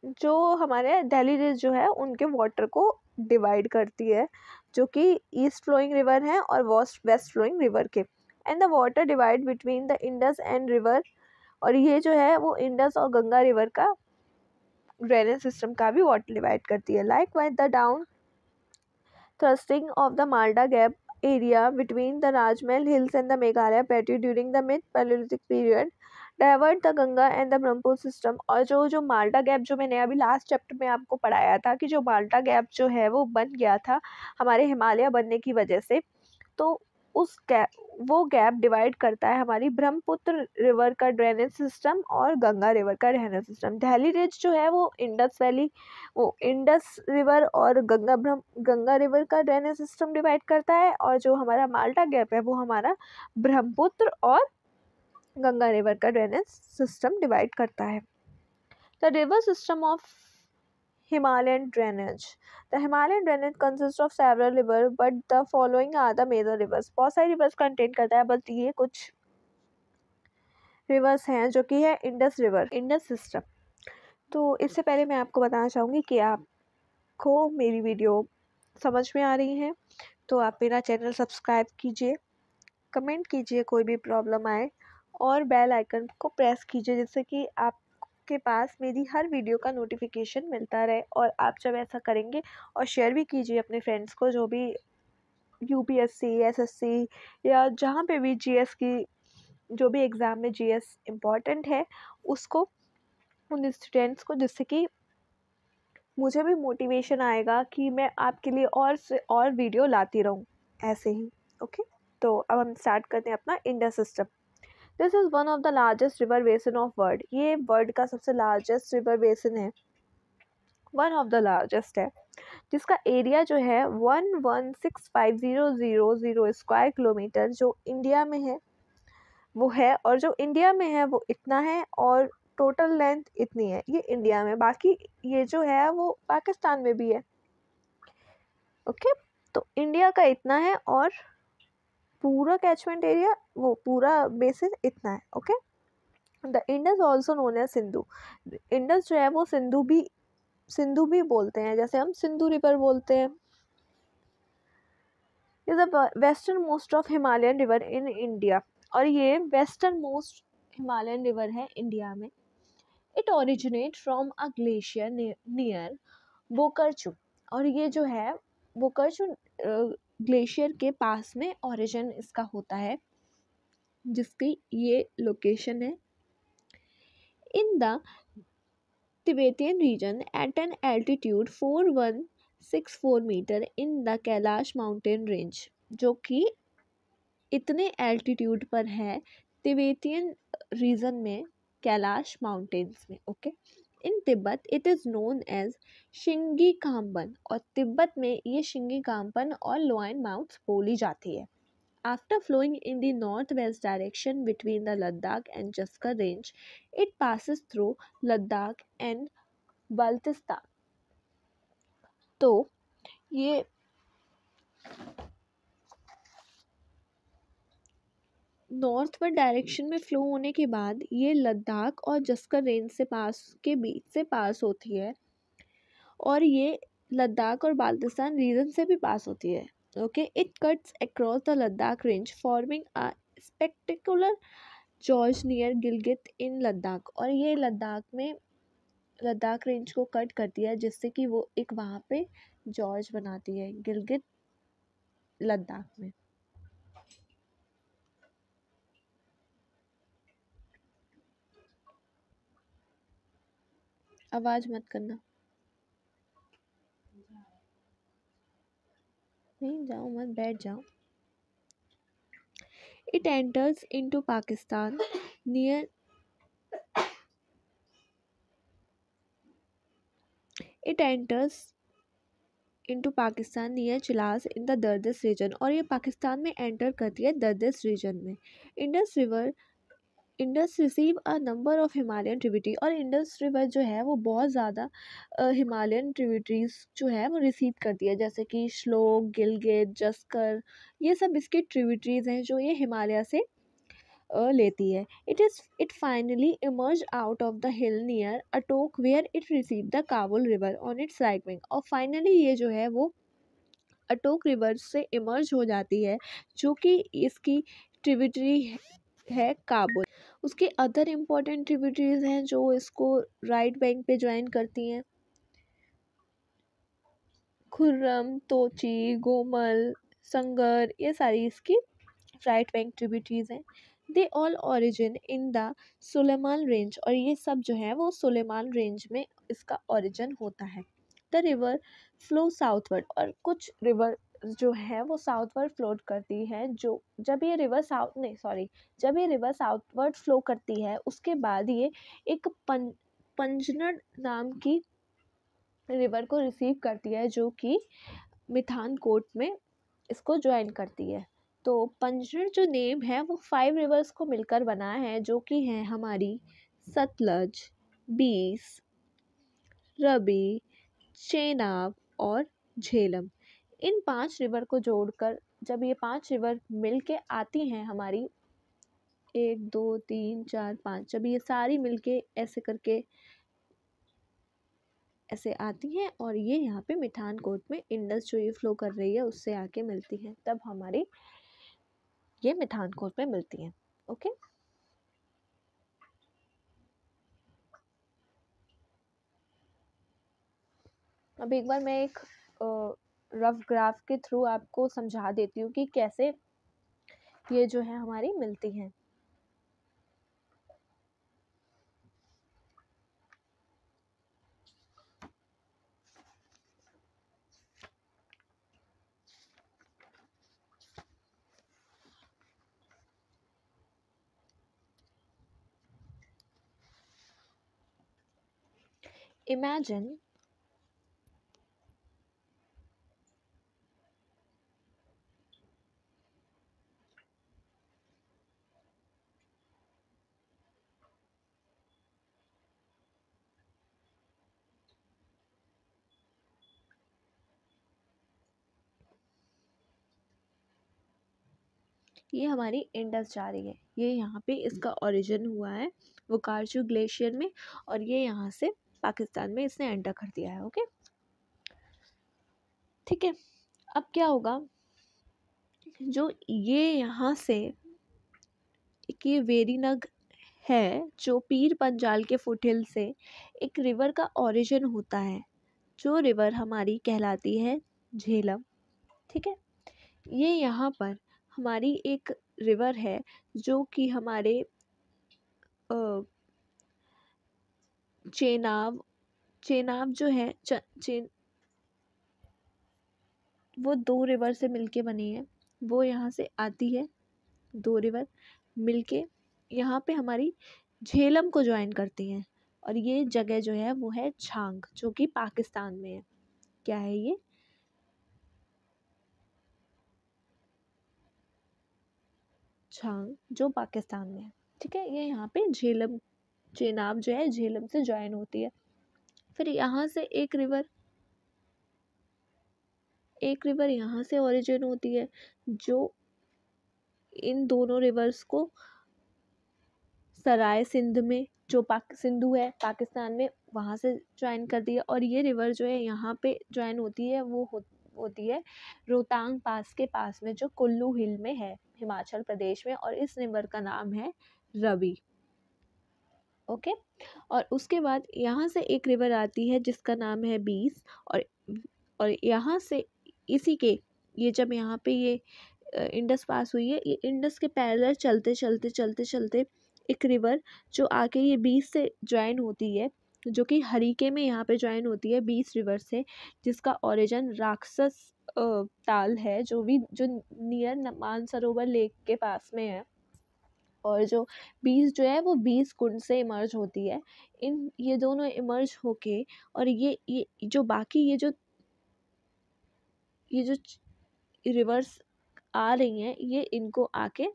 जो हमारे दिल्ली रिज जो है उनके वाटर को डिवाइड करती है, जो कि ईस्ट फ्लोइंग रिवर है और वेस्ट फ्लोइंग रिवर के, and the water divide between the Indus and river, और ये जो है वो इंडस और गंगा रिवर का ड्रेनेज सिस्टम का भी वाटर डिवाइड करती है। Likewise the down thrusting of the Malda gap area between the Rajmahal hills and the Meghalaya plateau during the mid palaeolithic period divert the Ganga and the Brahmaputra system. और जो माल्टा गैप जो मैंने अभी लास्ट चैप्टर में आपको पढ़ाया था कि जो माल्टा गैप जो है वो बन गया था हमारे हिमालय बनने की वजह से, तो वो गैप डिवाइड करता है हमारी ब्रह्मपुत्र रिवर का ड्रेनेज सिस्टम और गंगा रिवर का ड्रेनेज सिस्टम। दिल्ली रिज जो है वो इंडस वैली, वो इंडस रिवर और गंगा रिवर का ड्रेनेज सिस्टम डिवाइड करता है, और जो हमारा माल्टा गैप है वो हमारा ब्रह्मपुत्र और गंगा रिवर का ड्रेनेज सिस्टम डिवाइड करता है। The river system of Himalayan drainage. The Himalayan drainage consists of several rivers, but the following are the major rivers. बहुत सारी rivers contain करता है, बट ये कुछ rivers हैं जो कि है इंडस रिवर, इंडस सिस्टम। तो इससे पहले मैं आपको बताना चाहूँगी कि आपको मेरी वीडियो समझ में आ रही है तो आप मेरा चैनल सब्सक्राइब कीजिए, कमेंट कीजिए कोई भी प्रॉब्लम आए, और बेल आइकन को प्रेस कीजिए जिससे कि आपके पास मेरी हर वीडियो का नोटिफिकेशन मिलता रहे। और आप जब ऐसा करेंगे और शेयर भी कीजिए अपने फ्रेंड्स को जो भी यूपीएससी, एसएससी या जहाँ पे भी जीएस की जो भी एग्ज़ाम में जीएस इम्पॉर्टेंट है उसको, उन स्टूडेंट्स को, जिससे कि मुझे भी मोटिवेशन आएगा कि मैं आपके लिए और से और वीडियो लाती रहूँ ऐसे ही। ओके, तो अब हम स्टार्ट करते हैं अपना Indus system. This is one of the largest river basin of world. ये वर्ल्ड का सबसे लार्जेस्ट रिवर बेसिन है, वन ऑफ द लार्जेस्ट है, जिसका एरिया जो है 1165,000 स्क्वायर किलोमीटर जो इंडिया में है वो है, और जो इंडिया में है वो इतना है, और टोटल लेंथ इतनी है ये इंडिया में। बाकी ये जो है वो पाकिस्तान में भी है। ओके, तो इंडिया का इतना है और पूरा कैचमेंट एरिया, वो पूरा बेसिन इतना है। Okay, the Indus also known as Sindhu. Indus जो है वो सिंधु भी बोलते हैं, जैसे हम सिंधु रिवर बोलते हैं। Is the western most of Himalayan river in India, और ये वेस्टर्न मोस्ट हिमालयन रिवर है इंडिया में। It originate from a glacier near Bokharchu, और ये जो है बोकरचू ग्लेशियर के पास में ओरिजिन इसका होता है, जिसकी ये लोकेशन है। In the Tibetan region at an altitude 4164 metre in the Kailash mountain range, जो कि इतने एल्टीट्यूड पर है तिबेतियन रीजन में, कैलाश माउंटेन्स में। Okay, in Tibet it is known as Singi Khamban, और तिब्बत में ये शिंगी कामबन और लोआइन माउथ्स बोली जाती है। After flowing in the northwest direction between the Ladakh and Jaskar range, it passes through Ladakh and Baltistan. तो ये नॉर्थवर्ड डायरेक्शन में फ्लो होने के बाद ये लद्दाख और जस्कर रेंज से बीच से पास होती है, और ये लद्दाख और बाल्टिस्तान रीजन से भी पास होती है। Okay, it cuts across the Ladakh range forming a spectacular gorge near Gilgit in Ladakh, और ये लद्दाख रेंज को कट करती है जिससे कि वो एक वहाँ पे जॉर्ज बनाती है गिलगित लद्दाख में। आवाज मत करना, नहीं जाओ मत, बैठ जाओ। It enters into Pakistan near it enters into Pakistan near Chilas in the Dardic region, और ये पाकिस्तान में एंटर करती है दर्दिस रीजन में। Indus receive a number of Himalayan tributary, और इंडस रिवर जो है वो बहुत ज़्यादा हिमालयन ट्रिब्यूटरीज जो है वो रिसीव करती है, जैसे कि श्लोक, गिलगित, जस्कर, ये सब इसके ट्रिब्यूटरीज हैं जो ये हिमालय से लेती है। It finally emerge out of the hill near Attock where it receive the Kabul river on its right wing, और फाइनली ये जो है वो अटोक रिवर से इमर्ज हो जाती है, जो कि इसकी ट्रिब्यूटरी है काबुल। उसके अदर इम्पॉर्टेंट ट्रिब्यूटरीज हैं जो इसको राइट बैंक पे ज्वाइन करती हैं, खुर्रम, तोची, गोमल, संगर, ये सारी इसकी राइट बैंक ट्रिब्यूटरीज हैं। They all origin in the Sulaiman range, और ये सब जो है वो सुलेमान रेंज में इसका ओरिजिन होता है। द रिवर फ्लो साउथवर्ड, और कुछ रिवर जो है वो साउथवर्ड फ्लो करती है, जो जब ये रिवर साउथवर्ड फ्लो करती है उसके बाद ये एक पंजनड नाम की रिवर को रिसीव करती है, जो कि मिठानकोट में इसको ज्वाइन करती है। तो पंजनड जो नेम है वो 5 रिवर्स को मिलकर बना है, जो कि हैं हमारी सतलज, बीस, रबी, चेनाब और झेलम। इन 5 रिवर को जोड़कर जब ये 5 रिवर मिल के आती हैं हमारी 1 2 3 4 5, जब ये सारी मिलके ऐसे करके ऐसे आती हैं और ये यहाँ पे मिठानकोट में इंडस जो ये फ्लो कर रही है उससे आके मिलती हैं, तब हमारी ये मिठानकोट में मिलती हैं। ओके, अब एक बार मैं एक रफ ग्राफ के थ्रू आपको समझा देती हूँ कि कैसे ये जो है हमारी मिलती हैं। Imagine ये हमारी इंडस जा रही है, ये यहाँ पे इसका ओरिजिन हुआ है वोकार्चू ग्लेशियर में, और ये यहाँ से पाकिस्तान में इसने एंटर कर दिया है। ओके, ठीक है। अब क्या होगा, जो ये यहाँ से एक ये वेरीनग है जो पीर पंजाल के फुटहिल से एक रिवर का ओरिजिन होता है, जो रिवर हमारी कहलाती है झेलम। ठीक है, ये यहाँ पर हमारी एक रिवर है जो कि हमारे चेनाब चेनाब जो है वो 2 रिवर से मिलके बनी है, वो यहाँ से आती है, 2 रिवर मिलके यहाँ पे हमारी झेलम को ज्वाइन करती हैं, और ये जगह जो है वो है झांग जो कि पाकिस्तान में है। क्या है ये? झांग जो पाकिस्तान में है। ठीक है, ये यहाँ पे झेलम चेनाब जो है झेलम से ज्वाइन होती है। फिर यहाँ से एक रिवर यहाँ से ओरिजिन होती है जो इन दोनों रिवर्स को सराय सिंध में जो सिंधु है पाकिस्तान में वहाँ से ज्वाइन कर दिया, और ये रिवर जो है यहाँ पे ज्वाइन होती है वो होती है रोहतांग पास के पास में जो कुल्लू हिल में है हिमाचल प्रदेश में, और इस रिवर का नाम है रवि। ओके, और उसके बाद यहाँ से एक रिवर आती है जिसका नाम है बीस, और यहाँ से इसी के ये जब यहाँ पे ये इंडस पास हुई है, ये इंडस के पैरेलल चलते चलते चलते चलते एक रिवर जो आके ये बीस से ज्वाइन होती है, जो कि हरीके में यहाँ पे ज्वाइन होती है 20 रिवर से, जिसका ओरिजिन राक्षस ताल है जो नियर मानसरोवर लेक के पास में है, और जो 20 जो है वो 20 कुंड से इमर्ज होती है। ये दोनों इमर्ज होके और ये जो बाकी ये जो रिवर्स आ रही हैं ये इनको आके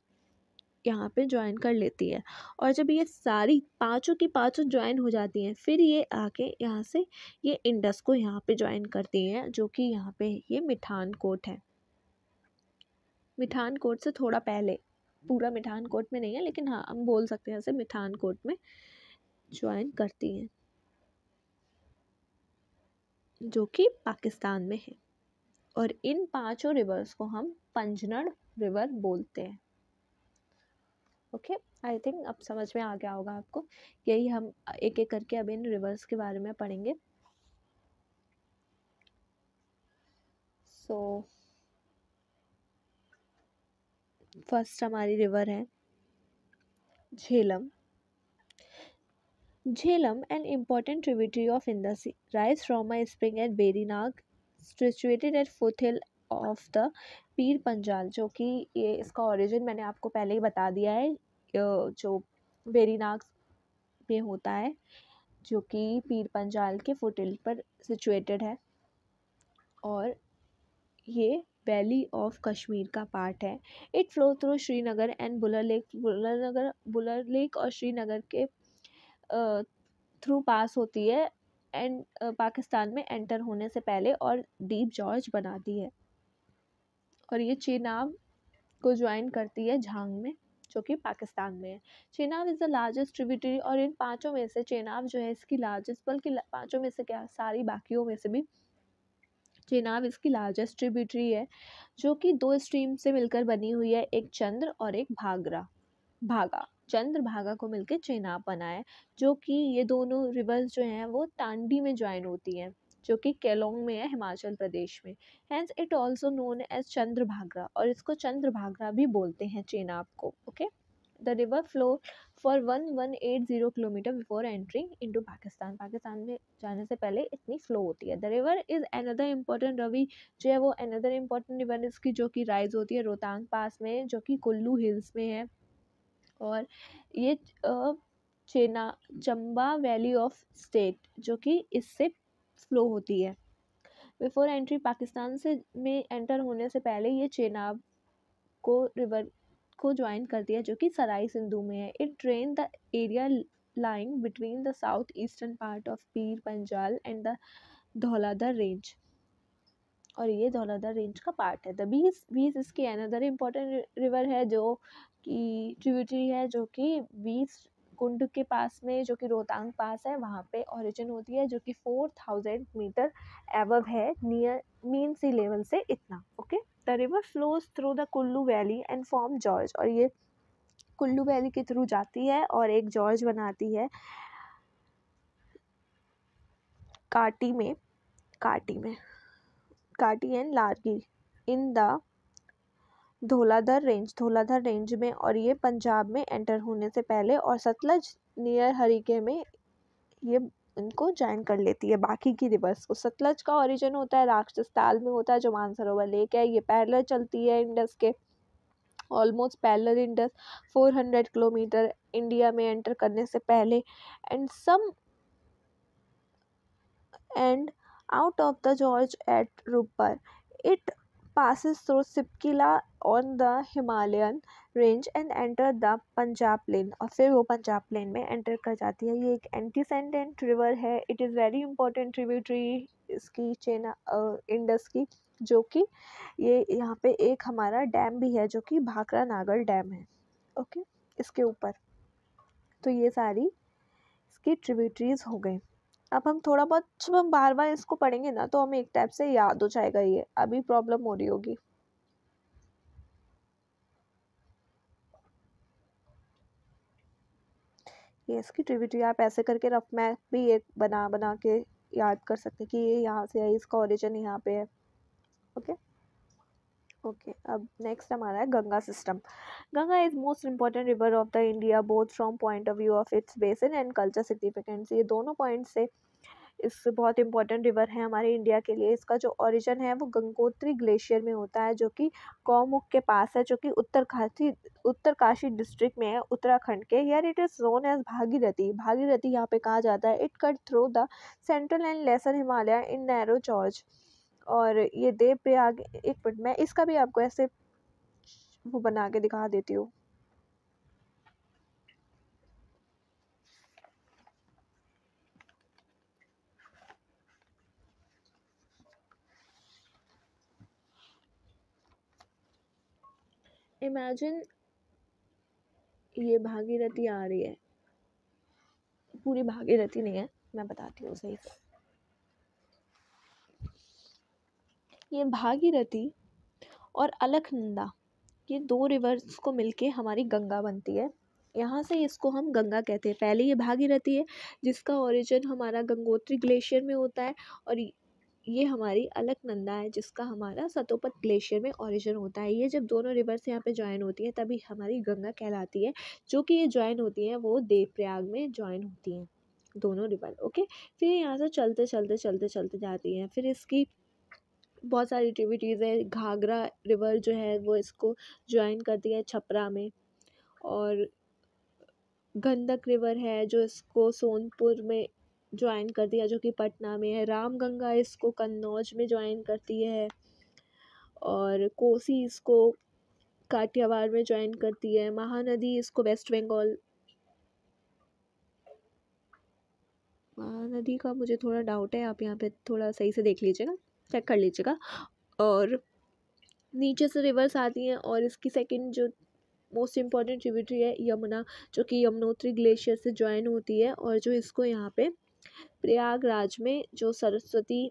यहाँ पे ज्वाइन कर लेती है, और जब ये सारी पांचों की पांचों ज्वाइन हो जाती हैं फिर ये आके यहाँ से ये इंडस को यहाँ पे ज्वाइन करती हैं, जो कि यहाँ पे ये मिठानकोट है। मिठानकोट से थोड़ा पहले, पूरा मिठानकोट में नहीं है लेकिन हाँ हम बोल सकते हैं ऐसे मिठानकोट में ज्वाइन करती हैं, जो कि पाकिस्तान में है। और इन पांचों रिवर्स को हम पंजनड़ रिवर बोलते हैं। ओके, आई थिंक अब समझ में आ गया होगा आपको। यही हम एक एक करके अब इन रिवर्स के बारे में पढ़ेंगे। सो फर्स्ट हमारी रिवर है Jhelum. Jhelum, an important tributary of Indus, rise from a spring at Berinag, situated at foothill of the Pir Panjal, जो कि ये इसका ओरिजिन मैंने आपको पहले ही बता दिया है, जो बेरीनाग में होता है, जो कि पीर पंजाल के फुटहिल पर सिचुएटेड है, और ये वैली ऑफ कश्मीर का पार्ट है। It flow through Srinagar and Wular lake और श्रीनगर के थ्रू पास होती है पाकिस्तान में एंटर होने से पहले और डीप जॉर्ज बनाती है, और ये चेनाब को ज्वाइन करती है झांग में, जो कि पाकिस्तान में है। Chenab is the largest tributary, और इन पांचों में से चेनाब जो है इसकी लार्जेस्ट, बल्कि पांचों में से क्या, सारी बाकियों में से भी चेनाब इसकी लार्जेस्ट ट्रिब्यूटरी है, जो कि दो स्ट्रीम से मिलकर बनी हुई है, एक चंद्र और एक भागा। चंद्र भागा को मिलकर चेनाब बना है, जो कि ये दोनों रिवर्स जो हैं वो टांडी में ज्वाइन होती हैं, जो कि केलोंग में है, हिमाचल प्रदेश में। Hence it also known as Chandra Bhaga, और इसको चंद्र भागा भी बोलते हैं चेनाब को। Okay, the river flow for 1180 kilometre before entering into Pakistan. Pakistan में जाने से पहले इतनी फ्लो होती है। The river is another important Ravi, जो है वो अनदर इम्पोर्टेंट रिवर इसकी, जो कि राइज होती है रोहतांग पास में, जो कि कुल्लू हिल्स में है। और ये चंबा वैली ऑफ स्टेट, जो कि इससे फ्लो होती है। बिफोर एंट्री पाकिस्तान से में एंटर होने से पहले ये चेनाब को रिवर को ज्वाइन करती है, जो कि सराय सिंधु में है। It drain the area lying between the southeastern part of Pir Panjal and the Dhauladhar range, और ये धौलाधर रेंज का पार्ट है। द बीस इसकी अनदर इम्पोर्टेंट रिवर है, जो कि ट्रिब्यूटरी है, जो कि बीस कुंड के पास में, जो कि रोहतांग पास है, वहाँ पे ओरिजिन होती है, जो कि 4000 मीटर एबव है नियर मीन सी लेवल से इतना। Okay, the river flows through the Kullu valley and form George, और ये कुल्लू वैली के थ्रू जाती है और एक जॉर्ज बनाती है काटी में Kati and Largi in the Dhauladhar range में, और ये पंजाब में एंटर होने से पहले, और सतलज नियर हरिके में ये इनको ज्वाइन कर लेती है बाकी की रिवर्स को। सतलज का ओरिजिन होता है राक्षस ताल में होता है, जो मानसरोवर लेक है। ये पैरेलल चलती है इंडस के, almost parallel Indus 400 kilometre India में एंटर करने से पहले, and out of the gorge at Ropar it passes through Sipkila on the Himalayan range and enter the Punjab plain, और फिर वो पंजाब प्लेन में एंटर कर जाती है। ये एक एंटीसेंडेंट रिवर है। It is very important tributary इसकी इंडस की, जो कि ये यहाँ पे एक हमारा डैम भी है, जो कि भाखड़ा नागल डैम है। ओके, इसके ऊपर। तो ये सारी इसकी ट्रिब्यूटरीज हो गई। अब हम थोड़ा बहुत, जब हम बार बार इसको पढ़ेंगे ना, तो हमें एक टाइप से याद हो जाएगा। ये अभी प्रॉब्लम हो रही होगी। ये इसकी ट्रिब्यूटरी आप ऐसे करके रफ मैप भी एक बना बना के याद कर सकते हैं कि ये यहाँ से है, इसका ओरिजिन यहाँ पे है। ओके ओके, अब नेक्स्ट हमारा है Ganga system. Ganga is most important river of the India, both from point of view of its basin and culture significance. ये दोनों पॉइंट से इस बहुत इंपॉर्टेंट रिवर है हमारे इंडिया के लिए। इसका जो ओरिजिन है वो गंगोत्री ग्लेशियर में होता है, जो कि गौमुख के पास है, जो कि उत्तरकाशी डिस्ट्रिक्ट में है, उत्तराखंड के। Here it is known as Bhagirathi यहाँ पे कहा जाता है। It cut through the central and lesser Himalaya in narrow gorge, और ये देवप्रयाग, एक मिनट मैं इसका भी आपको ऐसे वो बना के दिखा देती हूँ। इमेजिन ये भागीरथी आ रही है, पूरी भागीरथी नहीं है, मैं बताती हूँ सही से। ये भागीरथी और अलकनंदा, ये दो रिवर्स को मिलके हमारी गंगा बनती है। यहाँ से इसको हम गंगा कहते हैं। पहले ये भागीरथी है, जिसका ओरिजिन हमारा गंगोत्री ग्लेशियर में होता है, और ये हमारी अलकनंदा है, जिसका हमारा सतोपत ग्लेशियर में ओरिजिन होता है। ये जब दोनों रिवर्स यहाँ पे ज्वाइन होती हैं, तभी हमारी गंगा कहलाती है। जो कि ये ज्वाइन होती हैं वो देवप्रयाग में ज्वाइन होती हैं, दोनों रिवर। ओके, फिर यहाँ से चलते चलते चलते चलते जाती हैं। फिर इसकी बहुत सारी एक्टिविटीज़ है। घाघरा रिवर जो है वो इसको ज्वाइन करती है छपरा में, और गंडक रिवर है जो इसको सोनपुर में ज्वाइन करती है, जो कि पटना में है। रामगंगा इसको कन्नौज में ज्वाइन करती है, और कोसी इसको काठियावाड़ में ज्वाइन करती है। महानदी इसको वेस्ट बंगाल महानदी का मुझे थोड़ा डाउट है, आप यहाँ पे थोड़ा सही से देख लीजिएगा, चेक कर लीजिएगा। और नीचे से रिवर्स आती हैं, और इसकी सेकंड जो मोस्ट इम्पॉर्टेंट ट्रिब्यूटरी है यमुना, जो कि यमुनोत्री ग्लेशियर से ज्वाइन होती है, और जो इसको यहाँ पे प्रयागराज में जो सरस्वती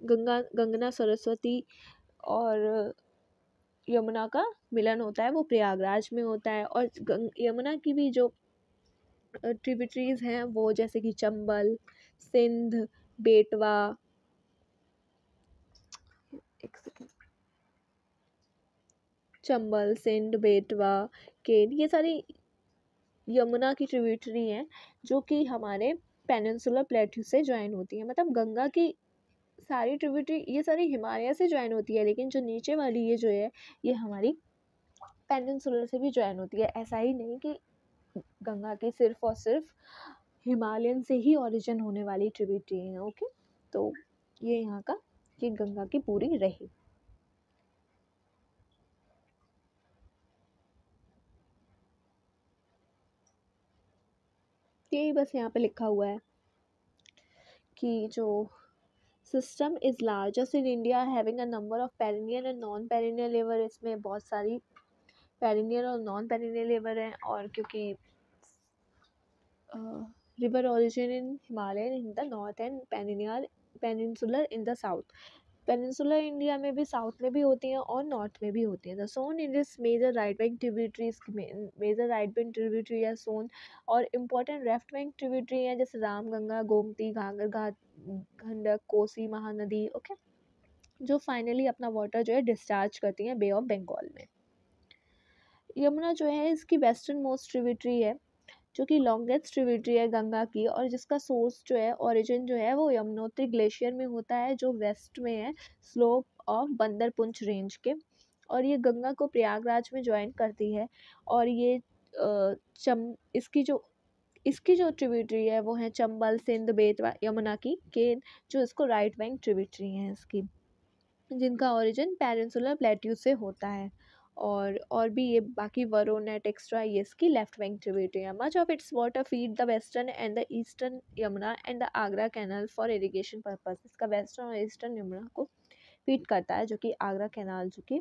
गंगना सरस्वती और यमुना का मिलन होता है वो प्रयागराज में होता है। और यमुना की भी जो ट्रिब्यूटरीज हैं वो जैसे कि चंबल, सिंध, बेटवा, एक सेकेंड, चंबल, सिंध, बेटवा, केन, ये सारी यमुना की ट्रिब्यूटरी हैं जो कि हमारे पेनिनसुलर प्लेट्यू से ज्वाइन होती है। मतलब गंगा की सारी ट्रिब्यूटरी ये सारी हिमालय से ज्वाइन होती है, लेकिन जो नीचे वाली ये जो है ये हमारी पेनिनसुलर से भी ज्वाइन होती है। ऐसा ही नहीं कि गंगा की सिर्फ और सिर्फ हिमालयन से ही ओरिजिन होने वाली ट्रिब्यूटरी हैं। ओके, तो ये यहाँ का ये गंगा की पूरी रही। यही बस यहाँ पे लिखा हुआ है कि जो system is largest in India having a number of perennial and non perennial river. इसमें बहुत सारी पेरिनियल और नॉन पेरिनियल रिवर हैं, और क्योंकि river origin in Himalaya in the north and peninsular in the south. Peninsular India में भी south में भी होती हैं और नॉर्थ में भी होती हैं। The Son in this major right bank tributaries, major right bank tributary है सोन, और इम्पोर्टेंट लेफ्ट बैंक ट्रिब्यूटरी हैं जैसे रामगंगा, गोमती, घाघर घाट, गंडक, कोसी, महानदी। ओके, जो फाइनली अपना वाटर जो है डिस्चार्ज करती हैं बे ऑफ बंगाल में। यमुना जो है इसकी वेस्टर्न मोस्ट ट्रिब्यूटरी है, जो कि लॉन्गेस्ट ट्रिब्यूटरी है गंगा की, और जिसका सोर्स जो है ओरिजिन जो है वो यमुनोत्री ग्लेशियर में होता है, जो वेस्ट में है स्लोप ऑफ बंदरपुंछ रेंज के। और ये गंगा को प्रयागराज में ज्वाइन करती है। और ये इसकी जो ट्रिब्यूटरी है वो है चंबल, सिंध, बेतवा, यमुना की केन, जो इसको राइट बैंक ट्रिब्यूटरी हैं इसकी, जिनका ओरिजिन पेनिनसुलर प्लेट्यू से होता है। और भी ये बाकी वरुण एट एक्स्ट्रा ये इसकी लेफ्ट बैंक ट्रिब्यूटरी है। Much of its water feed the western and the eastern Yamuna and the Agra canal for irrigation purpose. इसका वेस्टर्न और ईस्टर्न यमुना को फीड करता है, जो कि आगरा कैनाल जो कि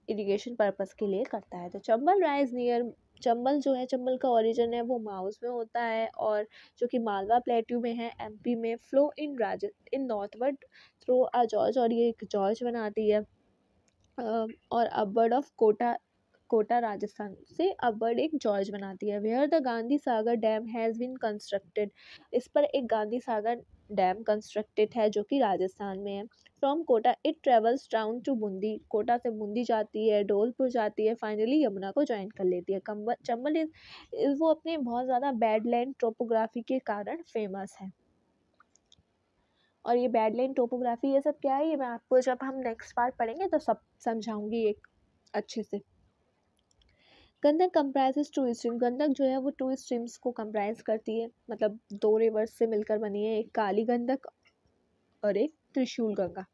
इरिगेशन पर्पज के लिए करता है। तो चंबल राइज नियर, चंबल जो है चंबल का ओरिजिन है वो माउस में होता है, और जो कि मालवा प्लेट्यू में है एमपी में, flow in northward through a George, और ये एक जॉर्ज बनाती है। और अपवर्ड ऑफ कोटा राजस्थान से अपवर्ड एक जॉर्ज बनाती है। Where the Gandhi Sagar dam has been constructed, इस पर एक गांधी सागर डैम कंस्ट्रक्टेड है जो कि राजस्थान में है। From Kota it travels down to Bundi, Kota से बूंदी जाती है, धौलपुर जाती है, फाइनली यमुना को ज्वाइन कर लेती है। चंबल इस वो अपने बहुत ज़्यादा बैडलैंड टोपोग्राफी के कारण फेमस है। और ये बैडलैंड टोपोग्राफी ये सब क्या है, ये मैं आपको जब हम नेक्स्ट पार्ट पढ़ेंगे तो सब समझाऊंगी एक अच्छे से। Gandak comprises two stream, Gandak जो है वो 2 स्ट्रीम्स को कंप्राइज करती है, मतलब 2 रिवर्स से मिलकर बनी है, एक काली गंडक और एक त्रिशूल गंगा।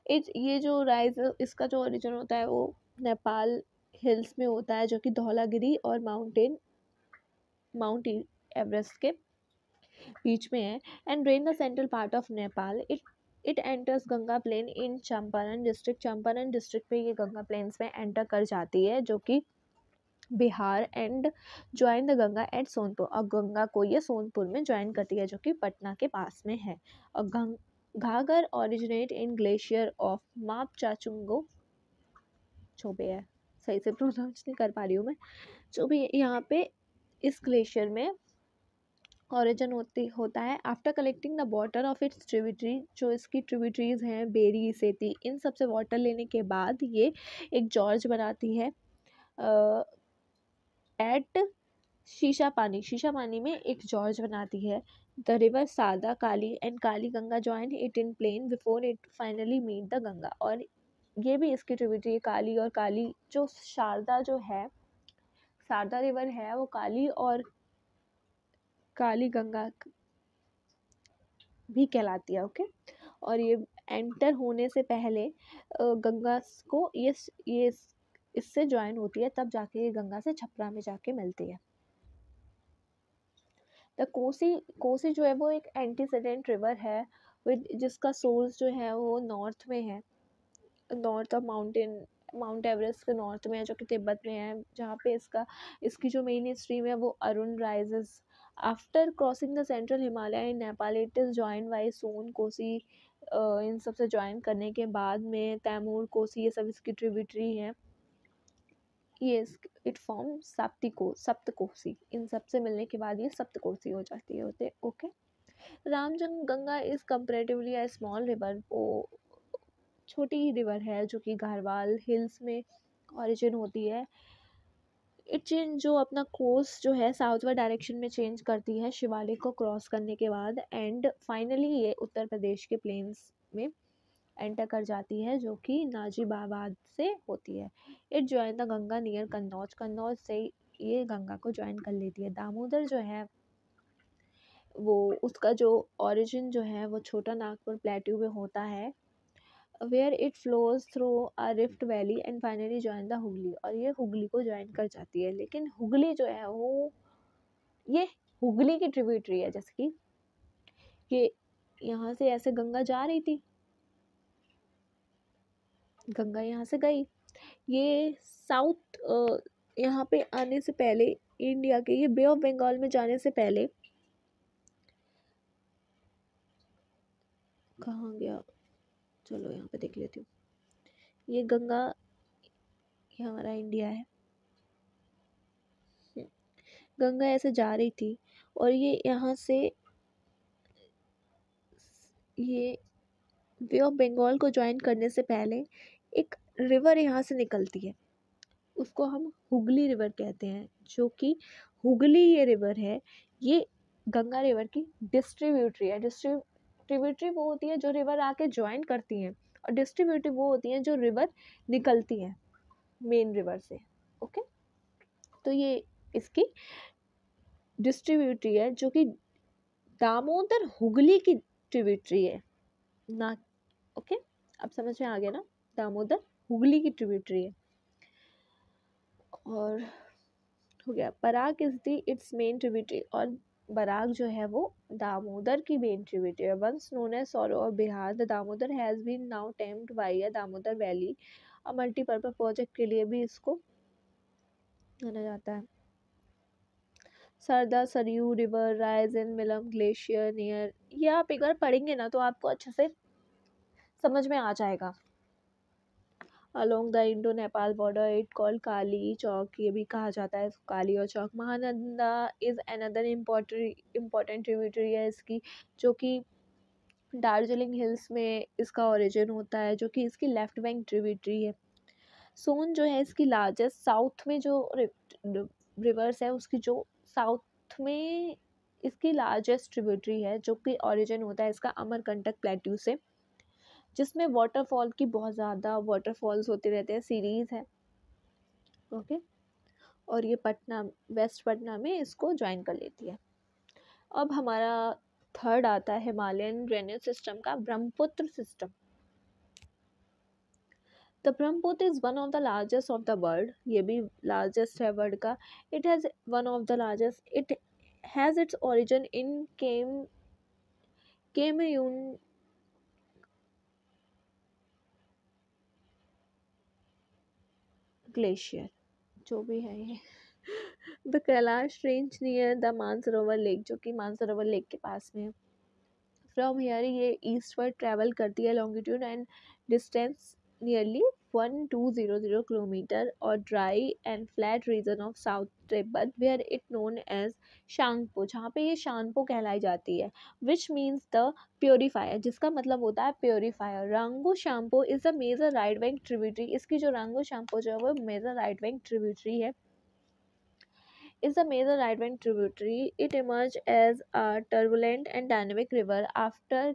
ये जो राइज इसका जो ओरिजिन होता है वो नेपाल हिल्स में होता है, जो कि धौलागिरी और माउंट एवरेस्ट के बीच में है, and drain the central part of Nepal. It enters Ganga plain in Champaran district, Champaran district पे ये गंगा प्लेन्स में एंटर कर जाती है, जो कि Bihar, and join the Ganga at Sonpur, और गंगा को ये सोनपुर में ज्वाइन करती है जो कि पटना के पास में है। और घाघर ओरिजिनेट इन ग्लेशियर ऑफ मापचाचुंगो, जो भी है सही से प्रोनाउंस नहीं कर पा रही हूँ मैं, जो भी यहाँ पे इस ग्लेशियर में ओरिजिन होता है। After collecting the water of its tributary, जो इसकी ट्रिब्यूटरीज हैं बेरी, सेती, इन सब से वाटर लेने के बाद ये एक जॉर्ज बनाती है एट शीशा पानी में एक जॉर्ज बनाती है। The river Sarda, Kali and Kali Ganga join it in plain before it finally meet the Ganga. और ये भी इसकी ट्रिब्यूटरी काली, और काली जो शारदा जो है, शारदा रिवर है वो काली और काली गंगा भी कहलाती है। ओके, और ये एंटर होने से पहले गंगा को ये इससे ज्वाइन होती है, तब जाके ये गंगा से छपरा में जाके मिलती है। द कोसी कोसी जो है वो एक एंटीसेडेंट रिवर है विद जिसका सोर्स जो है वो नॉर्थ में है, नॉर्थ ऑफ माउंट एवरेस्ट के नॉर्थ में है जो कि तिब्बत में है, जहाँ पे इसकी जो मेन स्ट्रीम है वो Arun rises after crossing the central Himalaya in Nepal. It is join by Son Kosi, इन सब से ज्वाइन करने के बाद में तैमूर कोसी ये सब इसकी ट्रिब्यूटरी हैं। ये इट फॉर्म सप्त कोसी, इन सब से मिलने के बाद ये सप्त कोसी हो जाती है होते। ओके, रामजंग Ganga is comparatively a small river, वो छोटी ही रिवर है जो कि गढ़वाल हिल्स में ओरिजिन होती है। इट चेंज जो अपना कोर्स जो है साउथवर्ड डायरेक्शन में चेंज करती है शिवालिक को क्रॉस करने के बाद, एंड फाइनली ये उत्तर प्रदेश के प्लेन्स में एंटर कर जाती है जो कि नाजिबाबाद से होती है। It join the Ganga near Kannauj, Kannauj से ये गंगा को ज्वाइन कर लेती है। दामोदर जो है वो उसका जो ओरिजिन जो है वो छोटा नागपुर प्लेट्यू में होता है, where it flows through a rift valley and finally join the Hooghly, और ये हुगली को ज्वाइन कर जाती है। लेकिन हुगली जो है वो ये हुगली की ट्रिब्यूटरी है, जैसे कि यहाँ से ऐसे गंगा जा रही थी, गंगा यहाँ से गई, ये साउथ यहाँ पे आने से पहले इंडिया के, ये बे ऑफ बंगाल में जाने से पहले कहाँ गया, चलो यहाँ पे देख लेती हूँ। ये गंगा, ये हमारा इंडिया है, गंगा ऐसे जा रही थी और ये यहाँ से ये बे ऑफ बंगाल को ज्वाइन करने से पहले एक रिवर यहाँ से निकलती है, उसको हम हुगली रिवर कहते हैं, जो कि हुगली ये रिवर है, ये गंगा रिवर की डिस्ट्रीब्यूटरी है। डिस्ट्रीब्यूटरी वो होती है जो रिवर आके ज्वाइन करती हैं, और डिस्ट्रीब्यूटरी वो होती हैं जो रिवर निकलती हैं मेन रिवर से। ओके, तो ये इसकी डिस्ट्रीब्यूटरी है जो कि दामोदर हुगली की ट्रिब्यूटरी है ना। ओके, अब समझ में आ गया ना, दामोदर हुगली की ट्रिब्यूटरी है। और हो गया Barak is the its main tributary, और बराक जो है वो दामोदर की मेन ट्रिब्यूटरी है। Once known as sorrow of Bihar, the Damodar has been now tamed by a Damodar valley, और मल्टीपर्पज प्रोजेक्ट के लिए भी इसको जाना जाता है। Sarda Saryu river rise in Milam glacier near, ये आप एक बार पढ़ेंगे ना तो आपको अच्छे से समझ में आ जाएगा। Along the Indo Nepal border it called Kali Chauk, ये भी कहा जाता है काली और Chauk. Mahananda is another important tributary है इसकी, जो कि दार्जिलिंग हिल्स में इसका ओरिजिन होता है, जो कि इसकी लेफ्ट बैंक ट्रिब्यूटरी है। सोन जो है इसकी लार्जेस्ट साउथ में जो रिवर्स है उसकी जो साउथ में इसकी लार्जेस्ट ट्रिब्यूटरी है, जो कि ओरिजिन होता है इसका अमरकंटक प्लेट्यू से, जिसमें वाटरफॉल की बहुत ज़्यादा वाटरफॉल्स होते रहते हैं, सीरीज़ है। ओके, और ये पटना, वेस्ट पटना में इसको ज्वाइन कर लेती है। अब हमारा थर्ड आता है हिमालयन ड्रेनेज सिस्टम का, Brahmaputra system. The Brahmaputra is one of the largest of the world, ये भी लार्जेस्ट है वर्ल्ड का। It has one of the largest, it has its origin in केमयून ग्लेशियर, जो भी है ये the Kailash range near the Mansarovar lake, जो कि मानसरोवर लेक के पास में है। फ्रॉम हियर ये ईस्टवर्ड ट्रैवल करती है longitude and distance nearly 1200 kilometre, और dry and flat region of south Tibet where it known as Tsangpo, जहाँ पे ये शांगपो कहलाई जाती है, विच मीन्स द प्योरीफायर, जिसका मतलब होता है purifier. Rango Tsangpo is the major right bank tributary, इसकी जो रांगो शांगपो जो है वो मेजर राइट बैंक ट्रिब्यूटरी है, is a major right bank tributary. It emerged as a turbulent and dynamic river after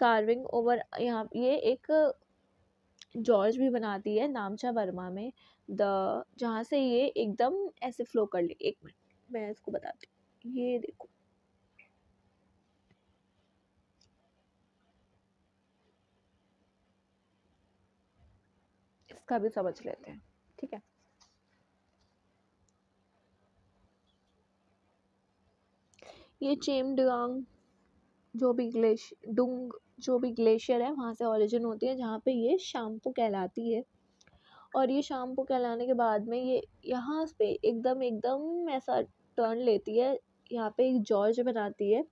carving over, यहाँ ये एक George भी बनाती है नामचा वर्मा में, द जहाँ से ये एकदम ऐसे फ्लो कर ली। एक मिनट मैं इसको बताती हूँ, ये देखो इसका भी समझ लेते हैं, ठीक है। ये चेमडुआंग जो भी ग्लेशियर है वहाँ से ओरिजिन होती है, जहाँ पे ये शाम्पू कहलाती है। और ये शाम्पू कहलाने के बाद में ये यहाँ पे एकदम एकदम ऐसा टर्न लेती है, यहाँ पे एक जॉर्ज बनाती है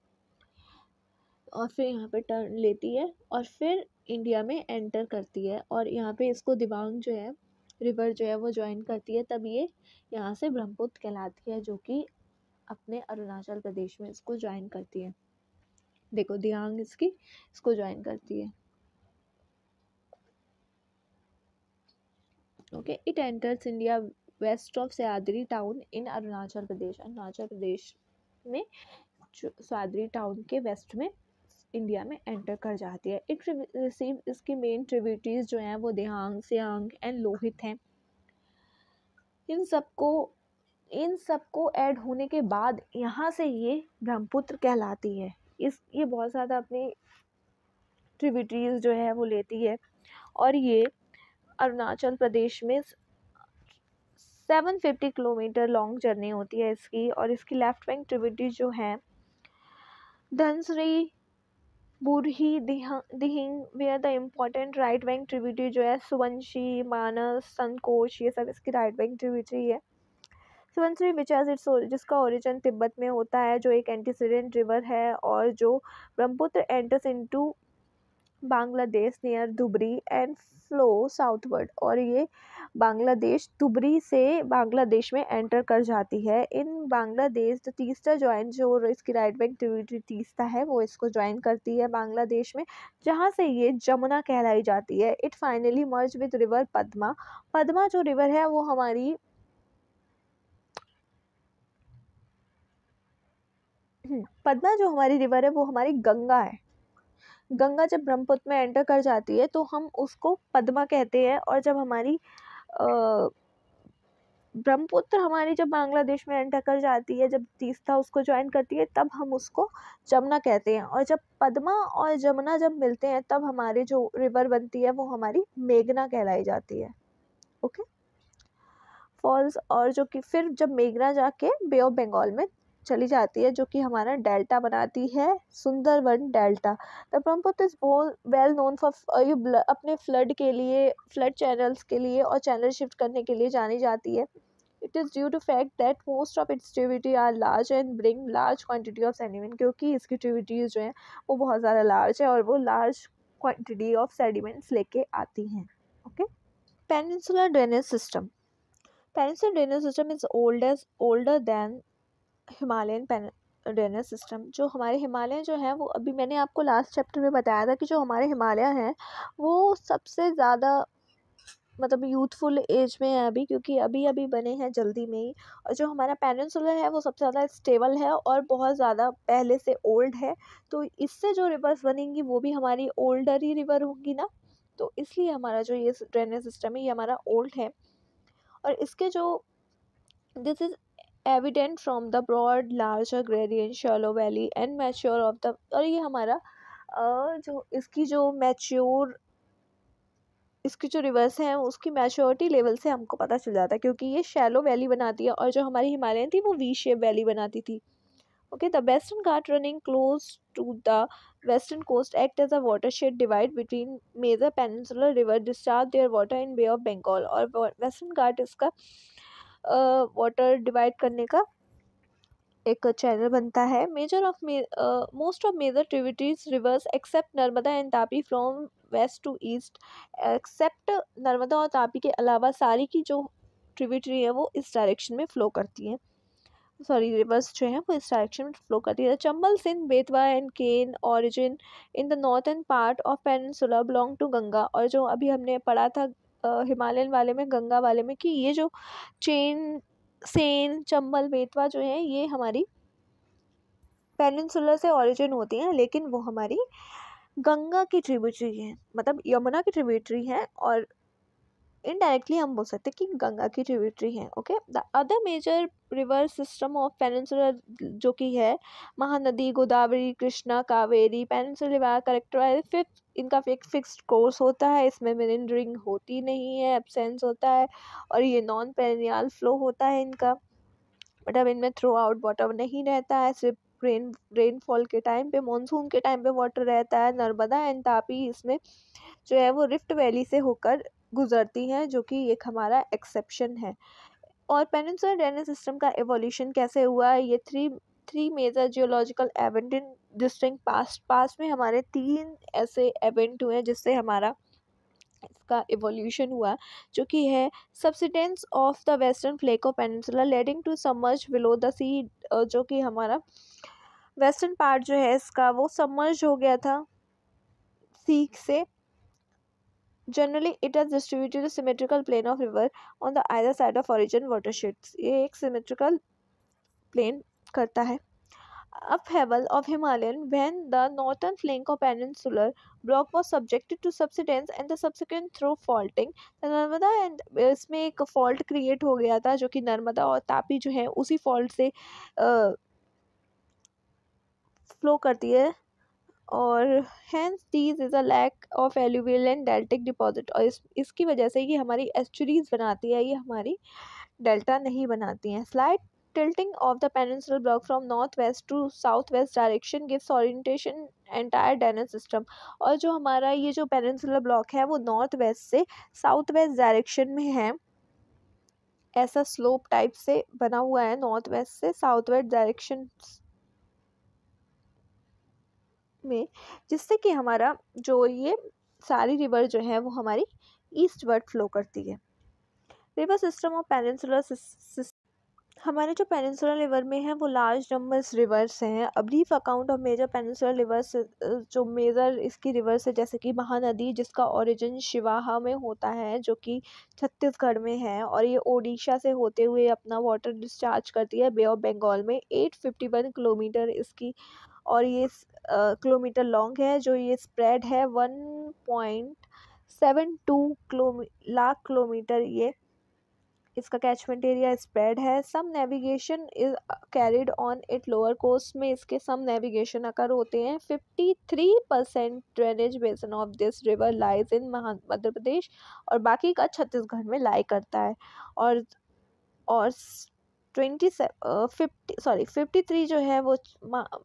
और फिर यहाँ पे टर्न लेती है और फिर इंडिया में एंटर करती है, और यहाँ पे इसको दिबांग जो है रिवर जो है वो ज्वाइन करती है, तब ये यहाँ से ब्रह्मपुत्र कहलाती है, जो कि अपने अरुणाचल प्रदेश में इसको ज्वाइन करती है। देखो दियांग इसको ज्वाइन करती है। Okay, it enters India west of Sayadri town in Arunachal Pradesh में सयाद्री टाउन के वेस्ट में इंडिया में एंटर कर जाती है। इट रिसीव इसकी मेन ट्रिब्यूटरीज जो हैं वो दिहांग, सियांग एंड लोहित हैं। इन सबको ऐड होने के बाद यहाँ से ये ब्रह्मपुत्र कहलाती है। ये बहुत ज़्यादा अपनी ट्रिब्यूटरीज जो है वो लेती है, और ये अरुणाचल प्रदेश में 750 किलोमीटर लॉन्ग जर्नी होती है इसकी। और इसकी लेफ्ट बैंक ट्रिब्यूटरीज जो है Dhansiri, Burhi, Dihing, where the important right bank tributary जो है सुवंशी, मानस, संकोच, ये सब इसकी राइट बैंक ट्रिब्यूटरी है। सुवंशी जिसका ओरिजिन तिब्बत में होता है, जो एक एंटीसीडेंट रिवर है, और जो Brahmaputra enters into Bangladesh near Dhubri and flow southward, और ये बांग्लादेश धुबरी से बांग्लादेश में एंटर कर जाती है। इन बांग्लादेश तीस्ता जो इसकी राइट बैंक ट्रिब्यूटरी तीस्ता है वो इसको ज्वाइन करती है बांग्लादेश में, जहाँ से ये जमुना कहलाई जाती है। It finally merge with river Padma जो रिवर है वो हमारी पद्मा जो हमारी रिवर है वो हमारी गंगा है। गंगा जब ब्रह्मपुत्र में एंटर कर जाती है तो हम उसको पद्मा कहते हैं, और जब हमारी ब्रह्मपुत्र हमारी जब बांग्लादेश में एंटर कर जाती है, जब तीस्ता उसको ज्वाइन करती है, तब हम उसको जमुना कहते हैं। और जब पद्मा और जमुना जब मिलते हैं तब हमारी जो रिवर बनती है वो हमारी मेघना कहलाई जाती है। ओके, फॉल्स, और जो कि फिर जब मेघना जाके बे ऑफ बंगाल में चली जाती है, जो कि हमारा डेल्टा बनाती है, Sundarban delta. The Brahmaputra is well known for अपने फ्लड चैनल्स के लिए और चैनल शिफ्ट करने के लिए जानी जाती है। It is due to fact that most of its tributary are large and bring large quantity of sediment, क्योंकि इसकी ट्रिब्यूटरीज जो हैं वो बहुत ज़्यादा लार्ज है और वो लार्ज क्वांटिटी ऑफ सेडिमेंट्स लेके आती हैं। Okay, peninsular drainage system is older than Himalayan drainage system. जो हमारे हिमालय जो है वो, अभी मैंने आपको लास्ट चैप्टर में बताया था कि जो हमारे हिमालय हैं वो सबसे ज़्यादा मतलब यूथफुल एज में है अभी, क्योंकि अभी अभी बने हैं जल्दी में ही। और जो हमारा पेनिनसुलर है वो सबसे ज़्यादा स्टेबल है और बहुत ज़्यादा पहले से ओल्ड है, तो इससे जो रिवर्स बनेंगी वो भी हमारी ओल्डर ही रिवर होंगी ना, तो इसलिए हमारा जो ये ड्रेनेज सिस्टम है ये हमारा ओल्ड है। और इसके जो this is evident from the broad larger gradient shallow valley and mature of the, और ये हमारा जो इसकी जो रिवर्स हैं उसकी मैच्योरिटी लेवल से हमको पता चल जाता है, क्योंकि ये शैलो वैली बनाती है, और जो हमारी हिमालयन थी वो वी शेप वैली बनाती थी। Okay, the western Ghat running close to the western coast act as a watershed divide between major peninsular river discharge their water in Bay of Bengal, और वेस्टर्न घाट इसका वाटर डिवाइड करने का एक channel बनता है। Most of major tributaries rivers except Narmada and Tapi from west to east, except Narmada और तापी के अलावा सारी की जो ट्रिब्यूटरी है वो इस डायरेक्शन में फ्लो करती हैं, रिवर्स जो है वो इस डायरेक्शन में फ्लो करती है। Chambal, Sindh, Betwa and Ken origin in the northern part of peninsula belong to Ganga, और जो अभी हमने पढ़ा था हिमालयन वाले में, गंगा वाले में, कि ये जो सेन, चंबल, बेतवा जो है ये हमारी पेनिनसुला से ओरिजिन होती हैं, लेकिन वो हमारी गंगा की ट्रिब्यूटरी है, मतलब यमुना की ट्रिब्यूटरी है, और इनडायरेक्टली हम बोल सकते हैं कि गंगा की ट्रिब्यूटरी है। Okay, the other major river system of peninsula जो कि है महानदी, गोदावरी, कृष्णा, कावेरी, पेनिनसुला करेक्टराइज इनका फिक्स्ड कोर्स होता है, इसमें मेंडरिंग होती नहीं है, एब्सेंस होता है, और ये नॉन पेरिनियल फ्लो होता है इनका, मतलब इनमें थ्रू आउट वाटर नहीं रहता है, सिर्फ रेनफॉल के टाइम पे, मानसून के टाइम पे वाटर रहता है। नर्मदा एंड तापी इसमें जो है वो रिफ्ट वैली से होकर गुजरती हैं, जो कि एक हमारा एक्सेप्शन है। और पेनिनसुलर ड्रेनेज सिस्टम का एवोल्यूशन कैसे हुआ है, ये three major geological event in distinct past में हमारे 3 ऐसे इवेंट हुए जिससे हमारा इसका इवोल्यूशन हुआ, जो कि है subsidence of the western plateau peninsula leading to submerge below the sea, जो कि हमारा वेस्टर्न पार्ट जो है इसका वो सबमर्ज हो गया था सी से। Generally it has distributed symmetrical plain of river on the either side of origin watersheds, ये एक सिमेट्रिकल प्लेन करता है। Upheaval of Himalayan when the northern flank of peninsular block was subjected to subsidence and the subsequent through faulting, the Narmada and इसमें एक fault create हो गया था, जो कि नर्मदा और तापी जो है उसी फॉल्ट से फ्लो करती है। और hence these is a lack of alluvial and deltic deposit, और इसकी वजह से ये हमारी एस्चुरीज बनाती है, ये हमारी डेल्टा नहीं बनाती हैं। Slide tilting of the peninsular block from northwest to southwest direction gives orientation entire drainage system, और जो हमारा ये जो peninsular block है वो नॉर्थ वेस्ट से साउथ वेस्ट डायरेक्शन में है, ऐसा स्लोप टाइप से बना हुआ है नॉर्थ वेस्ट से साउथ वेस्ट डायरेक्शन में, जिससे कि हमारा जो ये सारी रिवर जो है वो हमारी ईस्ट वर्ड फ्लो करती है। रिवर सिस्टम ऑफ पेनिनसुलर हमारे जो पेनिनसुलर रिवर में है वो लार्ज नंबर्स रिवर्स हैं। A brief account of major peninsular rivers, जो मेजर इसकी रिवर्स है जैसे कि महानदी जिसका ओरिजिन शिवाहा में होता है, जो कि छत्तीसगढ़ में है, और ये ओडिशा से होते हुए अपना वाटर डिस्चार्ज करती है बे ऑफ बंगाल में। 851 किलोमीटर इसकी, और ये किलोमीटर लॉन्ग है, जो ये स्प्रेड है 1.72 लाख किलोमीटर, ये इसका कैचमेंट एरिया स्प्रेड है। Some navigation is carried on it lower coast में इसके सम नेविगेशन अकर होते हैं। 53% drainage basin of this river lies in Madhya Pradesh, और बाकी का छत्तीसगढ़ में लाई करता है। और 53 जो है वो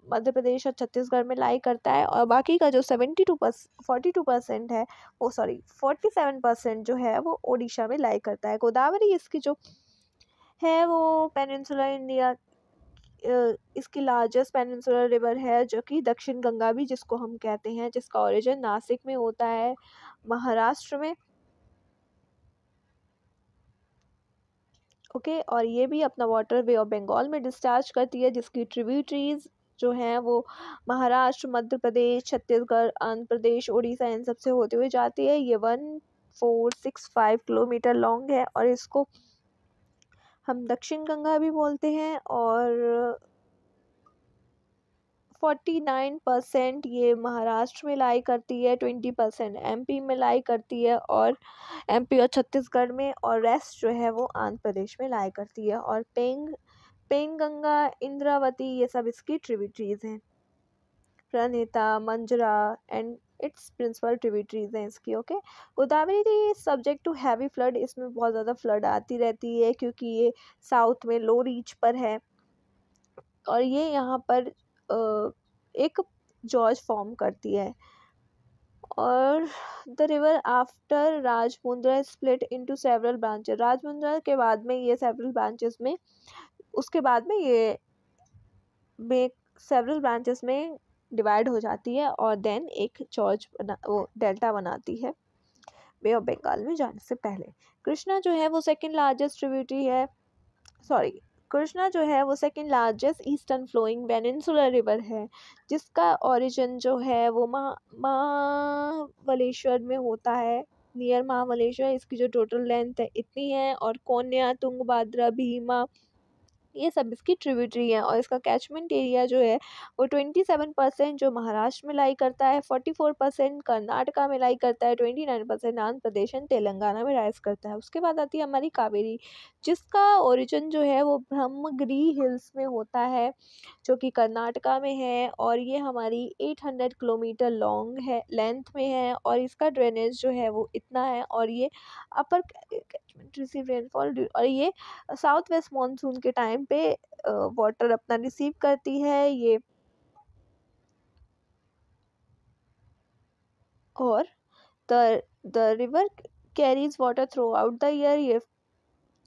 मध्य प्रदेश और छत्तीसगढ़ में लाई करता है, और बाकी का जो 42% है वो 47% जो है वो ओडिशा में लाई करता है। गोदावरी इसकी जो है वो पेनिनसुलर इंडिया इसकी लार्जेस्ट पेनिनसुलर रिवर है, जो कि दक्षिण गंगा भी जिसको हम कहते हैं, जिसका ओरिजिन नासिक में होता है महाराष्ट्र में। ओके, और ये भी अपना वाटर बे ऑफ बंगाल में डिस्चार्ज करती है, जिसकी ट्रिब्यूटरीज जो हैं वो महाराष्ट्र, मध्य प्रदेश, छत्तीसगढ़, आंध्र प्रदेश, उड़ीसा इन सबसे होते हुए जाती है। ये 1465 किलोमीटर लॉन्ग है, और इसको हम दक्षिण गंगा भी बोलते हैं। और 49% ये महाराष्ट्र में लाई करती है, 20% एमपी में लाई करती है, और एमपी और छत्तीसगढ़ में, और रेस्ट जो है वो आंध्र प्रदेश में लाई करती है। और पेंगंगा, इंद्रावती ये सब इसकी ट्रिब्यूटरीज हैं। Pranhita, Manjra and its principal tributaries हैं इसकी। ओके, Godavari subject to heavy flood, इसमें बहुत ज़्यादा फ्लड आती रहती है क्योंकि ये साउथ में लो रीच पर है, और ये यहाँ पर एक जॉर्ज फॉर्म करती है। और the river after Rajmundra split into several branches, Rajmundra के बाद में ये सेवरल ब्रांचेस में, उसके बाद में ये सेवरल ब्रांचेस में डिवाइड हो जाती है, और देन एक वो डेल्टा बनाती है बे ऑफ बंगाल में जाने से पहले। कृष्णा जो है वो सेकंड लार्जेस्ट ट्रिब्यूटरी है, कृष्णा जो है वो second largest eastern flowing peninsular river है, जिसका ओरिजिन जो है वो महाबलेश्वर में होता है, नियर महाबलेश्वर। इसकी जो टोटल लेंथ है इतनी है, और कोन्या, तुंगभद्रा, भीमा ये सब इसकी ट्रिब्यूटरी हैं। और इसका कैचमेंट एरिया जो है वो 27% जो महाराष्ट्र में लाई करता है, 44% कर्नाटका में लाई करता है, 29% आंध्र प्रदेश एंड तेलंगाना में राइज करता है। उसके बाद आती है हमारी कावेरी, जिसका ओरिजिन जो है वो ब्रह्मगिरी हिल्स में होता है, जो कि कर्नाटका में है, और ये हमारी 800 किलोमीटर लॉन्ग है, लेंथ में है, और इसका ड्रेनेज जो है वो इतना है, और ये अपर कैचमेंट रिसीव रेनफॉल, और ये साउथ वेस्ट मानसून के टाइम टाइम पे वाटर अपना रिसीव करती है ये, और the river carries water throughout the year, ये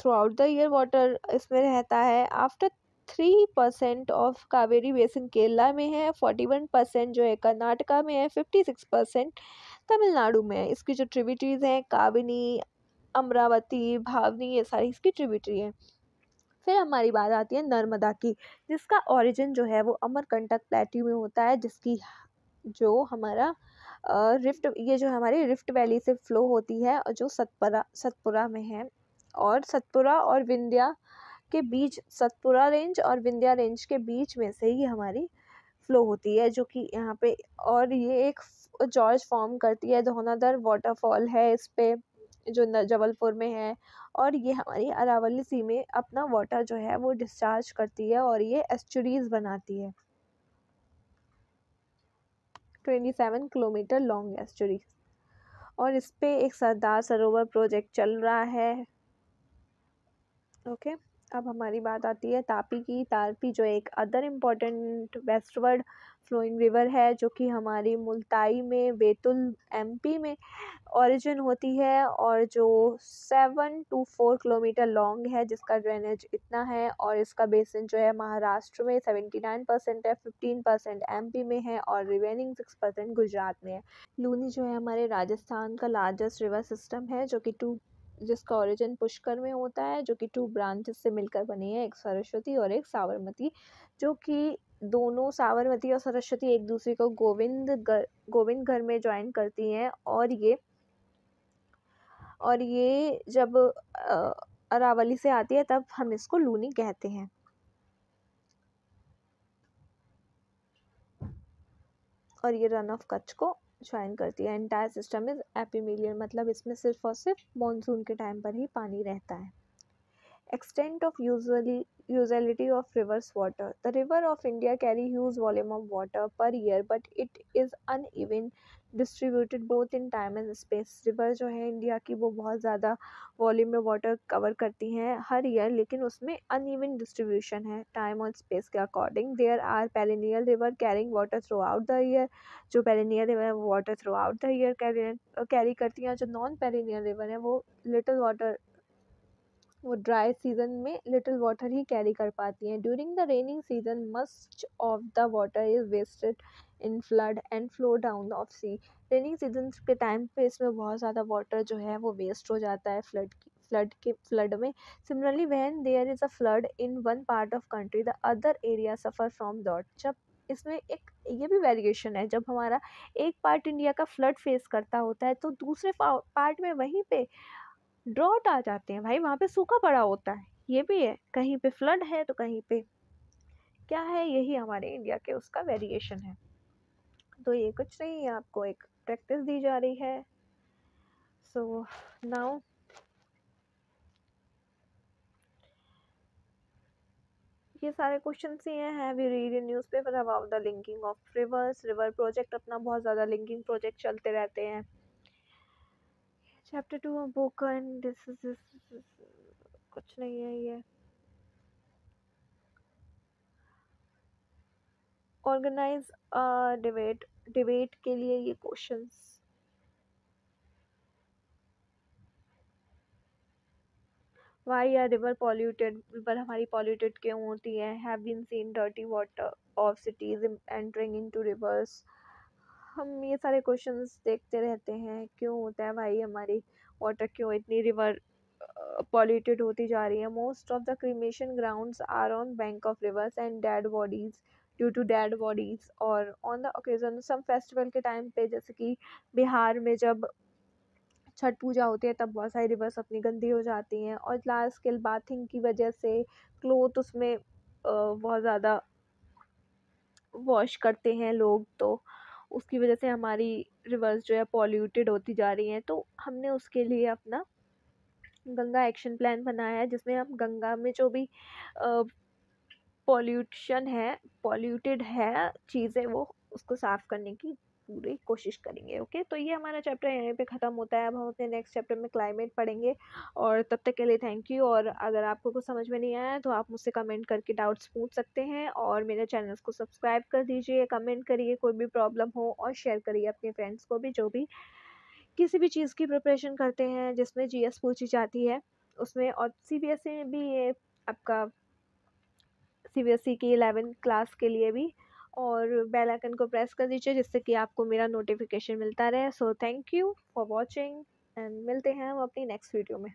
throughout the year water इसमें रहता है। After 3% of Kaveri basin Kerala में है, 41% जो है कर्नाटका में है, 56% तमिलनाडु में है। इसकी जो ट्रिब्यूटरीज हैं काबिनी, अमरावती, भावनी, ये सारी इसकी ट्रिब्यूटरी है। फिर हमारी बात आती है नर्मदा की, जिसका ओरिजिन जो है वो अमरकंटक प्लेट्यू में होता है, जिसकी जो हमारा ये जो हमारी रिफ्ट वैली से फ्लो होती है और जो सतपुरा में है, और सतपुरा और विंध्या के बीच, सतपुरा रेंज और विंध्या रेंज के बीच में से ही हमारी फ्लो होती है, जो कि यहाँ पे, और ये एक जॉर्ज फॉर्म करती है। धौनाधर वाटरफॉल है इस पे, जो जबलपुर में है, और ये हमारी अरावली सी में अपना वाटर जो है वो डिस्चार्ज करती है, और ये एस्चुरीज बनाती है, 27 किलोमीटर लॉन्ग एस्चुरीज। और इस पे एक सरदार सरोवर प्रोजेक्ट चल रहा है। ओके, अब हमारी बात आती है तापी की। तापी जो एक other important westward flowing river है, जो कि हमारी मुल्ताई में, बैतुल एमपी में ओरिजिन होती है, और जो 7 to 4 किलोमीटर लॉन्ग है, जिसका ड्रेनेज इतना है। और इसका बेसिन जो है महाराष्ट्र में 79% है, 15% एमपी में है, और रिमेनिंग 6% गुजरात में है। लूनी जो है हमारे राजस्थान का लार्जेस्ट रिवर सिस्टम है, जो कि जिसका ओरिजिन पुष्कर में होता है, जो कि 2 ब्रांचेस से मिलकर बनी है, एक सरस्वती और एक साबरमती, जो कि दोनों साबरमती और सरस्वती एक दूसरे को गोविंद घर में ज्वाइन करती हैं। और ये जब अरावली से आती है तब हम इसको लूनी कहते हैं। और ये रन ऑफ कच्छ को ज्वाइन करती है। एंटायर सिस्टम इज एपिमिलियन, मतलब इसमें सिर्फ और सिर्फ मानसून के टाइम पर ही पानी रहता है। Extent of utility of rivers water. The river of India carry huge volume of water per year, but it is uneven distributed both in time and space. River जो है इंडिया की वो बहुत ज़्यादा वॉल्यूम में वाटर कवर करती हैं हर year, लेकिन उसमें अनइवन डिस्ट्रीब्यूशन है टाइम और स्पेस के according. There are perennial river carrying water throughout the year, जो पेरिनियल रिवर है वो water throughout the year carry करती हैं। जो नॉन पेरिनियल रिवर है वो लिटिल वाटर, वो ड्राई सीजन में लिटिल वाटर ही कैरी कर पाती हैं। During the raining season much of the water is wasted in flood and flow down of C. Raining season के टाइम पे इसमें बहुत ज़्यादा वाटर जो है वो वेस्ट हो जाता है फ्लड में। Similarly when there is a flood in one part of country the other area suffer from that. जब इसमें एक ये भी वेरिएशन है, जब हमारा एक पार्ट इंडिया का फ्लड फेस करता होता है तो दूसरे पार्ट में वहीं पे ड्रॉट आ जाते हैं भाई, वहाँ पे सूखा पड़ा होता है। ये भी है, कहीं पे फ्लड है तो कहीं पे क्या है, यही हमारे इंडिया के उसका वेरिएशन है। तो ये कुछ नहीं है, आपको एक प्रैक्टिस दी जा रही है। सो नाउ ये सारे क्वेश्चन ही हैं। Have you read in newspaper about the linking of reverse? River project अपना बहुत ज़्यादा लिंकिंग प्रोजेक्ट चलते रहते हैं। चैप्टर 2 बुक एंड दिस कुछ नहीं है ये। ऑर्गेनाइज डिबेट के लिए ये questions. Why are river polluted? River हमारी पॉल्यूटेड क्यों होती है? Have been seen dirty water of cities entering into rivers. हम ये सारे क्वेश्चंस देखते रहते हैं, क्यों होता है भाई हमारी वाटर, क्यों इतनी रिवर पॉल्यूटेड होती जा रही है। Most of the cremation grounds are on bank of rivers and dead bodies due to dead bodies. और on the occasion some festival के टाइम पे, जैसे कि बिहार में जब छठ पूजा होती है तब बहुत सारी रिवर्स अपनी गंदी हो जाती हैं, और लार्ज स्केल बाथिंग की वजह से क्लोथ उसमें बहुत ज़्यादा वॉश करते हैं लोग, तो उसकी वजह से हमारी रिवर्स जो है पॉल्यूटेड होती जा रही हैं। तो हमने उसके लिए अपना गंगा एक्शन प्लान बनाया है, जिसमें हम गंगा में जो भी पॉल्यूटेड है चीज़ें, वो उसको साफ़ करने की पूरी कोशिश करेंगे। ओके, तो ये हमारा चैप्टर यहीं पे ख़त्म होता है। अब हम अपने नेक्स्ट चैप्टर में क्लाइमेट पढ़ेंगे, और तब तक के लिए थैंक यू। और अगर आपको कुछ समझ में नहीं आया तो आप मुझसे कमेंट करके डाउट्स पूछ सकते हैं, और मेरे चैनल्स को सब्सक्राइब कर दीजिए, कमेंट करिए कोई भी प्रॉब्लम हो, और शेयर करिए अपने फ्रेंड्स को भी जो भी किसी भी चीज़ की प्रिपरेशन करते हैं जिसमें जीएस पूछी जाती है उसमें। और सीबीएसई में भी ये आपका सीबीएसई की 11th क्लास के लिए भी। और बेल आइकन को प्रेस कर दीजिए जिससे कि आपको मेरा नोटिफिकेशन मिलता रहे। So thank you for watching, and मिलते हैं हम अपनी नेक्स्ट वीडियो में।